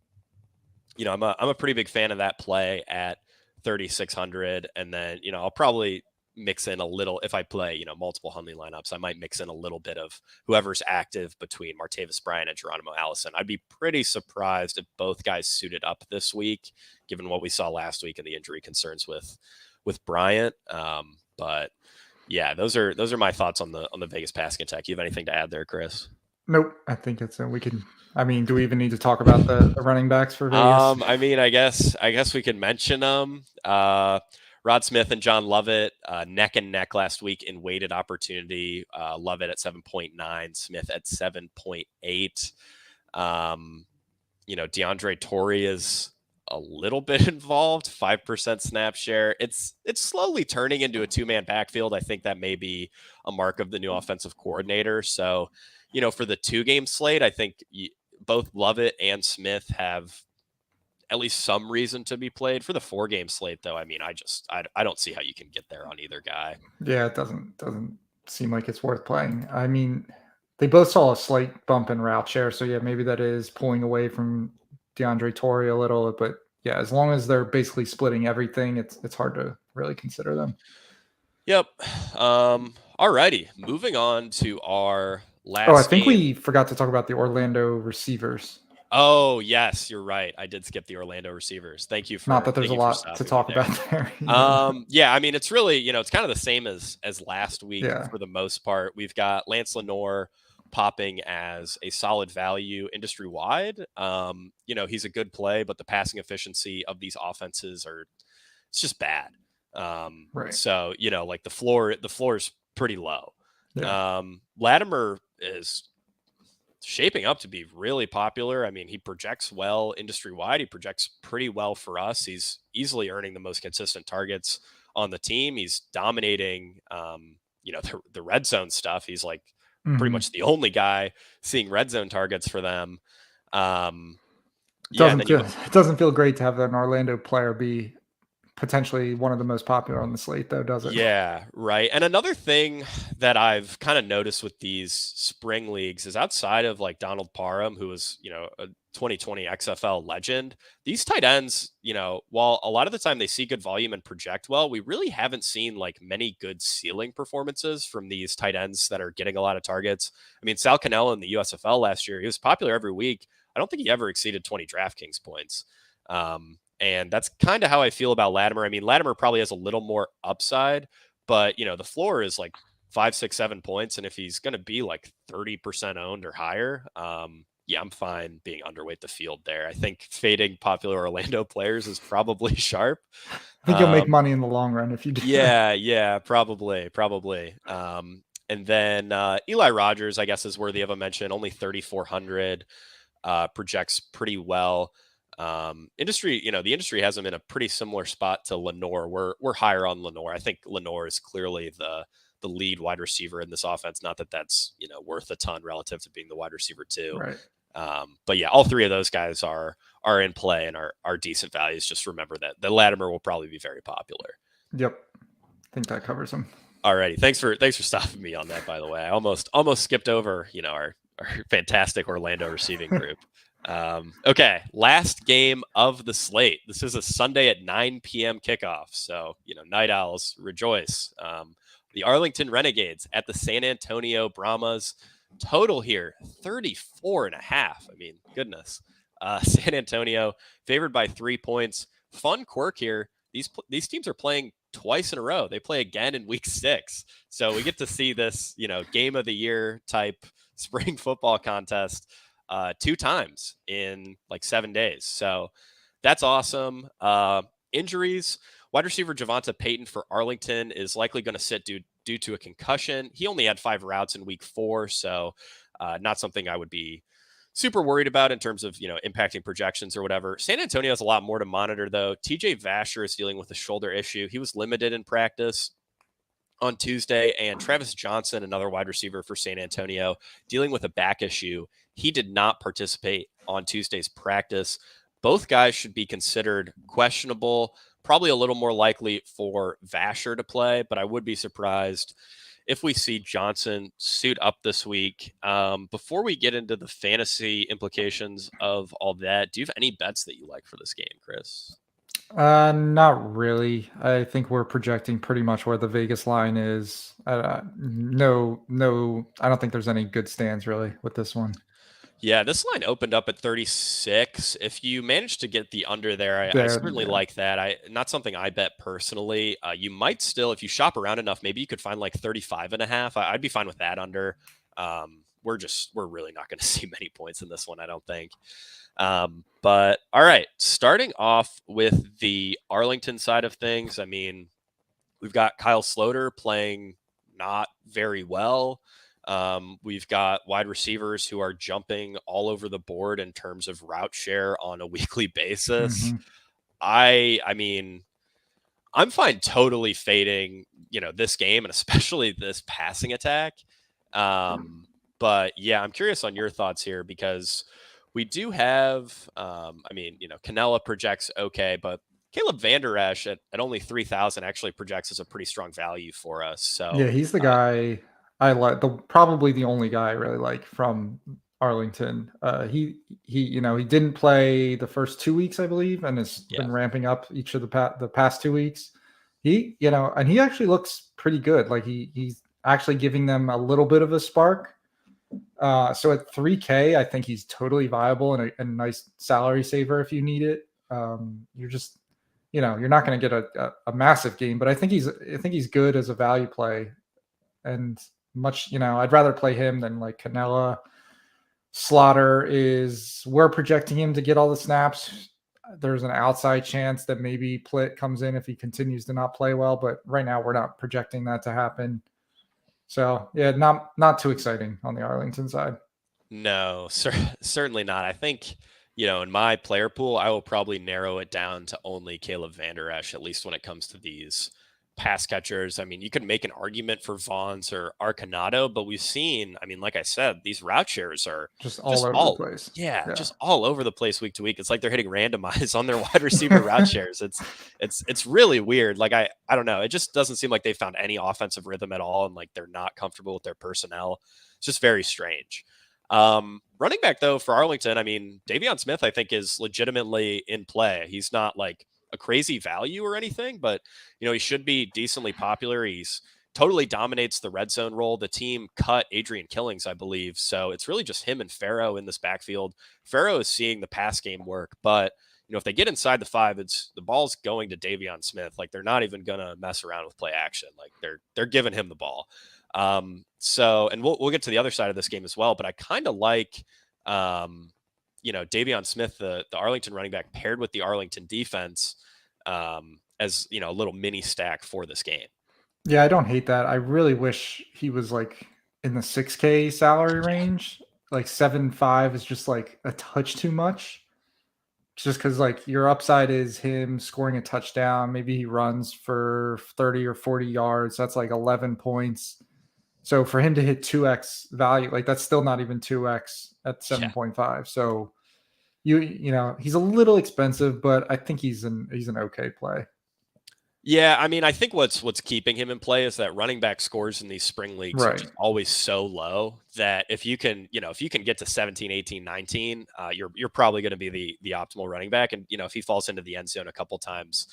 I'm a pretty big fan of that play at 3,600, and then I'll probably mix in a little if I play multiple Hundley lineups. I might mix in a little bit of whoever's active between Martavis Bryant and Geronimo Allison. I'd be pretty surprised if both guys suited up this week, given what we saw last week and the injury concerns with Bryant. But yeah, those are my thoughts on the Vegas passing attack. You have anything to add there, Chris? Nope. I think it's we can. I mean, do we even need to talk about the running backs for Vegas? I mean, I guess we could mention them. Rod Smith and John Lovett neck and neck last week in weighted opportunity. Lovett at 7.9, Smith at 7.8. DeAndre Torrey is a little bit involved, 5% snap share. It's slowly turning into a two-man backfield. I think that may be a mark of the new offensive coordinator. So, for the 2-game slate, I think both Lovett and Smith have at least some reason to be played. For the 4-game slate, though, I mean, I don't see how you can get there on either guy. Yeah, it doesn't seem like it's worth playing. I mean, they both saw a slight bump in route share, so yeah, maybe that is pulling away from DeAndre Torrey a little. But yeah, as long as they're basically splitting everything, it's hard to really consider them. Yep. Alrighty. Moving on to our Oh, I last think game. we forgot to talk about the Orlando receivers. Oh, yes, you're right. I did skip the Orlando receivers. Thank you Not for that there's thank a you for lot to stopping me talk there. about there. Either. Yeah, I mean, it's really, it's kind of the same as last week Yeah, for the most part. We've got Lance Lenore popping as a solid value industry wide. He's a good play, but the passing efficiency of these offenses it's just bad. right. So, like the floor is pretty low. Yeah, Latimer is shaping up to be really popular. I mean, he projects well industry wide. He projects pretty well for us. He's easily earning the most consistent targets on the team. He's dominating, the red zone stuff. He's like pretty Mhm. much the only guy seeing red zone targets for them. Yeah, and Doesn't then you feel it doesn't feel great to have an Orlando player be potentially one of the most popular on the slate, though, does it? Yeah, right. And another thing that I've kind of noticed with these spring leagues is outside of like Donald Parham, who was, a 2020 XFL legend, these tight ends, while a lot of the time they see good volume and project well, we really haven't seen like many good ceiling performances from these tight ends that are getting a lot of targets. I mean, Sal Cannella in the USFL last year, he was popular every week. I don't think he ever exceeded 20 DraftKings points. And that's kind of how I feel about Latimer. I mean, Latimer probably has a little more upside, but the floor is like 5, 6, 7 points. And if he's going to be like 30% owned or higher, yeah, I'm fine being underweight the field there. I think fading popular Orlando players is probably sharp. I think you'll make money in the long run if you do that. Yeah, probably. And then Eli Rogers, I guess, is worthy of a mention. Only 3,400, projects pretty well. The industry has him in a pretty similar spot to Lenore. We're higher on Lenore. I think Lenore is clearly the lead wide receiver in this offense. Not that that's worth a ton relative to being the wide receiver too. Right. But yeah, all three of those guys are in play and are decent values. Just remember that the Latimer will probably be very popular. Yep. I think that covers him. Alrighty, thanks for stopping me on that. By the way, I almost skipped over our fantastic Orlando receiving group. Okay, last game of the slate. This is a Sunday at 9 p.m. kickoff. So, night owls, rejoice. The Arlington Renegades at the San Antonio Brahmas. Total here, 34.5. I mean, goodness. San Antonio favored by 3 points. Fun quirk here. These teams are playing twice in a row. They play again in week 6. So we get to see this, game of the year type spring football contest 2 times in like 7 days. So that's awesome. Injuries. Wide receiver Javonta Payton for Arlington is likely going to sit due to a concussion. He only had 5 routes in week 4, so not something I would be super worried about in terms of impacting projections or whatever. San Antonio has a lot more to monitor though. TJ Vasher is dealing with a shoulder issue. He was limited in practice on Tuesday, and Travis Johnson, another wide receiver for San Antonio, dealing with a back issue. He did not participate on Tuesday's practice. Both guys should be considered questionable, probably a little more likely for Vasher to play, but I would be surprised if we see Johnson suit up this week. Before we get into the fantasy implications of all that, do you have any bets that you like for this game, Chris? Not really. I think we're projecting pretty much where the Vegas line is. No, I don't think there's any good stands really with this one. Yeah, this line opened up at 36. If you manage to get the under there, I certainly Yeah. like that. Not something I bet personally. You might still, if you shop around enough, maybe you could find like 35.5. I'd be fine with that under. We're really not going to see many points in this one, I don't think. But all right, starting off with the Arlington side of things. I mean, we've got Kyle Sloter playing not very well. We've got wide receivers who are jumping all over the board in terms of route share on a weekly basis. Mm-hmm. I mean, I'm fine totally fading, this game and especially this passing attack. But yeah, I'm curious on your thoughts here because we do have, Cannella projects okay, but Caleb Van Der Esch at only 3,000 actually projects as a pretty strong value for us. So Yeah, he's the guy I like. Probably the only guy I really like from Arlington. He didn't play the first 2 weeks, I believe, and has yeah, been ramping up each of the past 2 weeks. And he actually looks pretty good. Like he's actually giving them a little bit of a spark. So at 3K, I think he's totally viable and a nice salary saver if you need it. You're not going to get a massive game, but I think he's good as a value play. And I'd rather play him than like Cannella. Slaughter we're projecting him to get all the snaps. There's an outside chance that maybe Plitt comes in if he continues to not play well, but right now we're not projecting that to happen. So yeah, not too exciting on the Arlington side. no, certainly not. I think, in my player pool, I will probably narrow it down to only Caleb Van Der Esch, at least when it comes to these pass catchers. I mean, you could make an argument for Vaughns or Arcanado, but we've seen, I mean, like I said, these route shares are Just all just over the place. Yeah. just all over the place week to week. It's like they're hitting randomize on their wide receiver route shares. It's really weird. Like I don't know. It just doesn't seem like they found any offensive rhythm at all, and like they're not comfortable with their personnel. It's just very strange. Running back though for Arlington, I mean, Davion Smith, I think is legitimately in play. He's not like a crazy value or anything, but he should be decently popular. He's totally dominates the red zone role. The team cut Adrian Killings, I believe. So it's really just him and Farrow in this backfield. Farrow is seeing the pass game work, but if they get inside the 5, it's the ball's going to Davion Smith. Like they're not even gonna mess around with play action. Like they're giving him the ball. So, and we'll get to the other side of this game as well, but I kind of like, Davion Smith, the Arlington running back paired with the Arlington defense, as, a little mini stack for this game. Yeah, I don't hate that. I really wish he was like in the 6K salary range. Like 7.5 is just like a touch too much. Just because like your upside is him scoring a touchdown. Maybe he runs for 30 or 40 yards. That's like 11 points. So for him to hit 2x value, like that's still not even 2x at 7.5. So he's a little expensive, but I think he's an okay play. Yeah, I mean, I think what's keeping him in play is that running back scores in these spring leagues are just always so low that if you can get to 17, 18, 19, you're probably going to be the optimal running back. And if he falls into the end zone a couple times,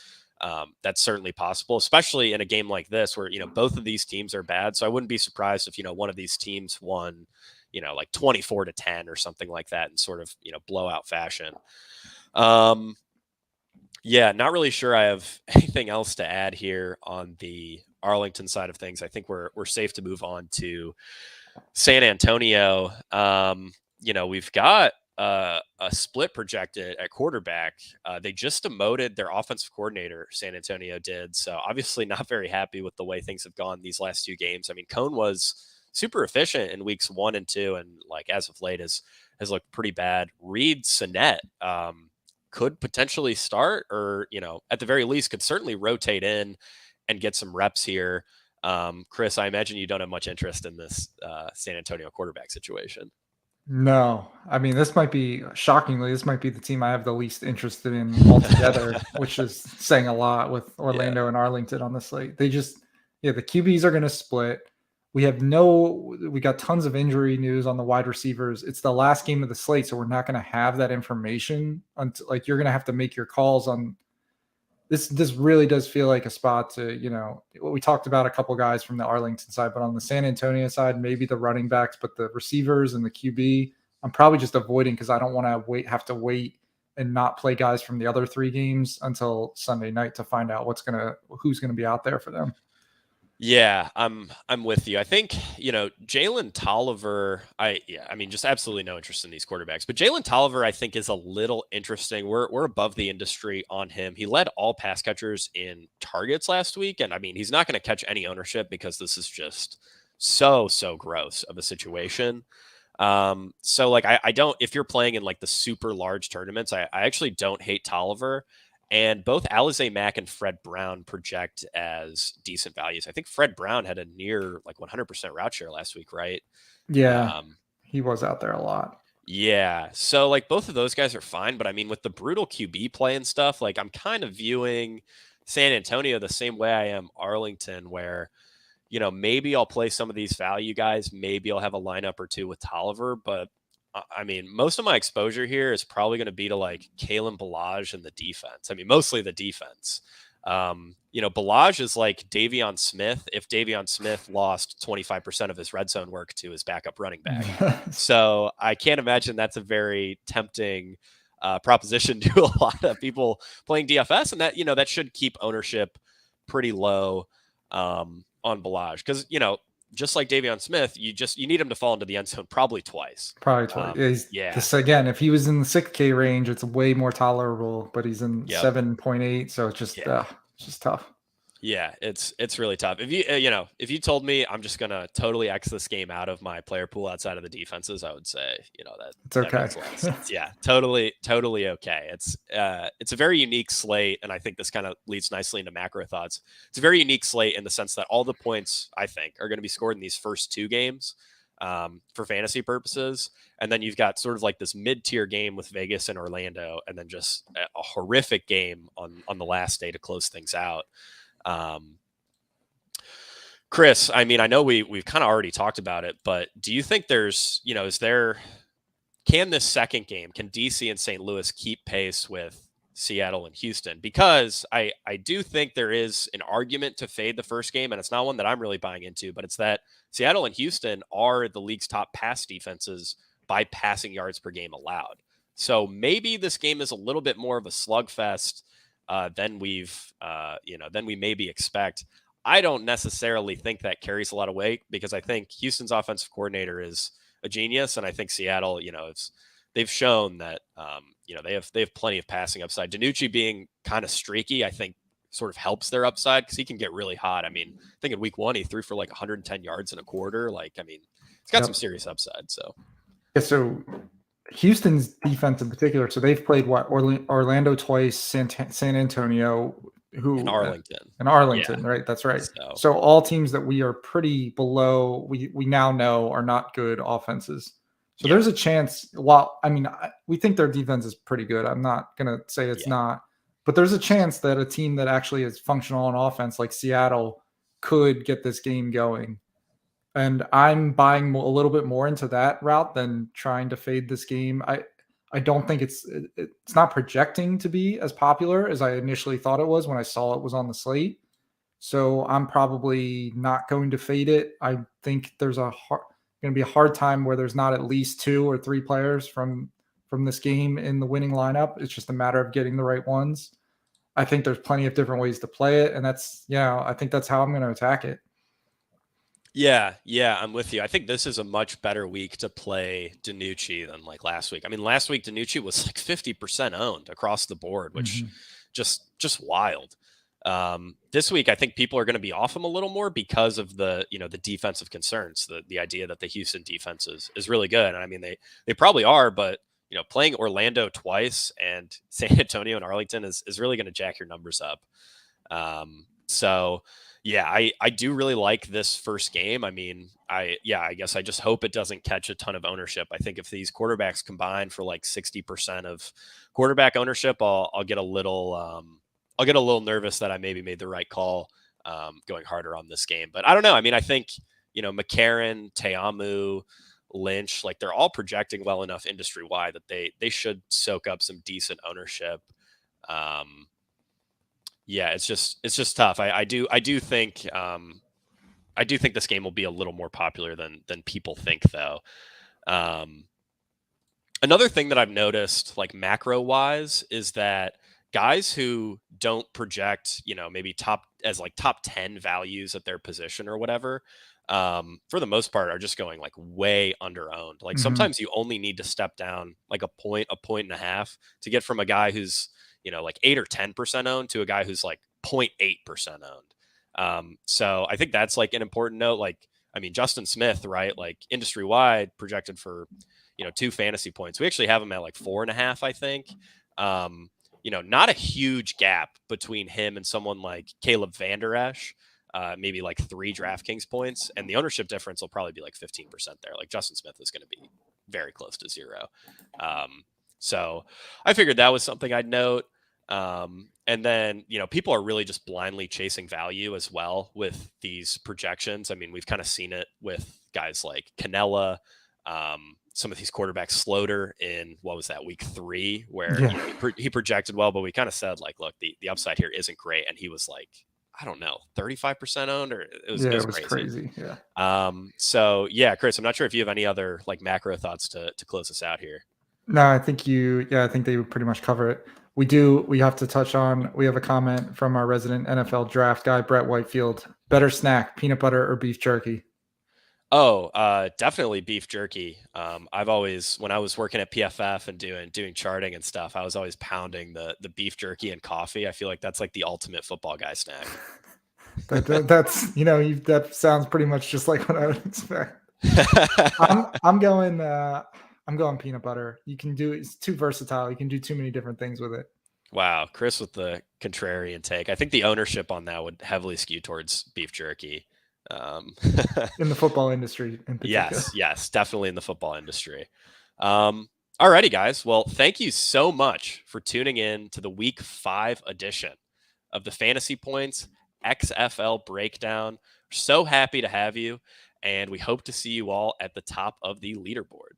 that's certainly possible, especially in a game like this where both of these teams are bad. So I wouldn't be surprised if one of these teams won, like 24-10 or something like that in sort of blowout fashion. Yeah, not really sure I have anything else to add here on the Arlington side of things. I think we're safe to move on to San Antonio. We've got a split projected at quarterback. They just demoted their offensive coordinator, San Antonio did. So obviously not very happy with the way things have gone these last 2 games. I mean, Cone was super efficient in weeks 1 and 2, and like as of late has looked pretty bad. Reed Sinnett, could potentially start, or at the very least could certainly rotate in and get some reps here. Chris, I imagine you don't have much interest in this San Antonio quarterback situation. No, I mean, this might be the team I have the least interest in altogether, which is saying a lot with Orlando and Arlington on the slate. The QBs are going to split. We got tons of injury news on the wide receivers. It's the last game of the slate, so we're not going to have that information until you're going to have to make your calls on this. This really does feel like a spot to, what we talked about a couple guys from the Arlington side, but on the San Antonio side, maybe the running backs, but the receivers and the QB, I'm probably just avoiding because I don't want to have to wait and not play guys from the other 3 games until Sunday night to find out who's going to be out there for them. Yeah, I'm with you. I think, Jalen Tolliver, I mean, just absolutely no interest in these quarterbacks. But Jalen Tolliver, I think, is a little interesting. We're above the industry on him. He led all pass catchers in targets last week. And I mean, he's not going to catch any ownership because this is just so gross of a situation. So like I don't, if you're playing in like the super large tournaments, I actually don't hate Tolliver. And both Alize Mack and Fred Brown project as decent values. I think Fred Brown had a near like 100% route share last week, right? Yeah, he was out there a lot. Yeah. So like both of those guys are fine. But I mean, with the brutal QB play and stuff, like I'm kind of viewing San Antonio the same way I am Arlington, where, maybe I'll play some of these value guys. Maybe I'll have a lineup or 2 with Tolliver, but I mean, most of my exposure here is probably going to be to like Kalen Ballage and the defense. I mean, mostly the defense. Ballage is like Davion Smith if Davion Smith lost 25% of his red zone work to his backup running back. So I can't imagine that's a very tempting proposition to a lot of people playing DFS, and that that should keep ownership pretty low on Ballage because just like Davion Smith, you need him to fall into the end zone probably twice. This, again, if he was in the 6K range, it's way more tolerable, but he's in 7.8, so it's just tough. Yeah, it's really tough. If if you told me I'm just gonna totally X this game out of my player pool outside of the defenses, I would say, that It's that okay. makes a lot of sense. Yeah, totally okay. It's a very unique slate, and I think this kind of leads nicely into macro thoughts. It's a very unique slate in the sense that all the points I think are going to be scored in these first two games for fantasy purposes, and then you've got sort of like this mid-tier game with Vegas and Orlando, and then just a horrific game on the last day to close things out. Um, Chris, I mean, I know we've kind of already talked about it, but do you think there's, can this second game, can DC and St. Louis keep pace with Seattle and Houston? Because I do think there is an argument to fade the first game, and it's not one that I'm really buying into, but it's that Seattle and Houston are the league's top pass defenses by passing yards per game allowed. So maybe this game is a little bit more of a slugfest than than we maybe expect. I don't necessarily think that carries a lot of weight because I think Houston's offensive coordinator is a genius, and I think Seattle, they've shown that they have plenty of passing upside. DiNucci being kind of streaky, I think, sort of helps their upside because he can get really hot. I mean, I think in week one he threw for like 110 yards in a quarter. Like, I mean, he's got some serious upside. So yeah, so Houston's defense in particular. So they've played Orlando twice, San Antonio, in Arlington, Arlington, right? That's right. So all teams that we are pretty below, we now know are not good offenses. So there's a chance. Well, I mean, we think their defense is pretty good. I'm not gonna say it's not, but there's a chance that a team that actually is functional on offense, like Seattle, could get this game going. And I'm buying a little bit more into that route than trying to fade this game. I don't think it's not projecting to be as popular as I initially thought it was when I saw it was on the slate. So I'm probably not going to fade it. I think there's going to be a hard time where there's not at least 2 or 3 players from this game in the winning lineup. It's just a matter of getting the right ones. I think there's plenty of different ways to play it, and that's I think that's how I'm going to attack it. Yeah, I'm with you. I think this is a much better week to play DiNucci than like last week. I mean, last week DiNucci was like 50% owned across the board, which just wild. This week, I think people are going to be off him a little more because of the defensive concerns. The idea that the Houston defense is really good, and I mean they probably are, but playing Orlando twice and San Antonio and Arlington is really going to jack your numbers up. So yeah, I do really like this first game. I mean, I guess I just hope it doesn't catch a ton of ownership. I think if these quarterbacks combine for like 60% of quarterback ownership, I'll get a little nervous that I maybe made the right call going harder on this game. But I don't know. I mean, I think McCarron, Teamu, Lynch, like they're all projecting well enough industry wide that they should soak up some decent ownership. Yeah, it's just tough. I do think this game will be a little more popular than people think, though. Another thing that I've noticed, like macro wise, is that guys who don't project, maybe top 10 values at their position or whatever, for the most part, are just going like way under owned. Like sometimes you only need to step down like a point and a half to get from a guy who's like 8 or 10% owned to a guy who's like 0.8% owned. So I think that's like an important note. Like, I mean, Justin Smith, right? Like industry wide projected for, 2 fantasy points. We actually have him at like 4.5, I think. Not a huge gap between him and someone like Caleb Van Der Esch, maybe like 3 DraftKings points. And the ownership difference will probably be like 15% there. Like Justin Smith is going to be very close to 0. So I figured that was something I'd note. And then, people are really just blindly chasing value as well with these projections. I mean, we've kind of seen it with guys like Canella, some of these quarterbacks, Sloter in week 3, where he projected well, but we kind of said like, look, the upside here isn't great. And he was like, I don't know, 35% owned, or it was crazy. Yeah. So yeah, Chris, I'm not sure if you have any other like macro thoughts to close us out here. No, I think I think they would pretty much cover it. We have to touch on, we have a comment from our resident NFL draft guy, Brett Whitefield. Better snack, peanut butter or beef jerky? Oh, definitely beef jerky. I've always, when I was working at PFF and doing charting and stuff, I was always pounding the beef jerky and coffee. I feel like that's like the ultimate football guy snack. That's that sounds pretty much just like what I would expect. I'm going peanut butter. You can do it's too versatile. You can do too many different things with it. Wow, Chris with the contrarian take. I think the ownership on that would heavily skew towards beef jerky. Um, In the football industry in particular. yes, definitely in the football industry. Alrighty, guys. Well, thank you so much for tuning in to the Week 5 edition of the Fantasy Points XFL Breakdown. We're so happy to have you, and we hope to see you all at the top of the leaderboard.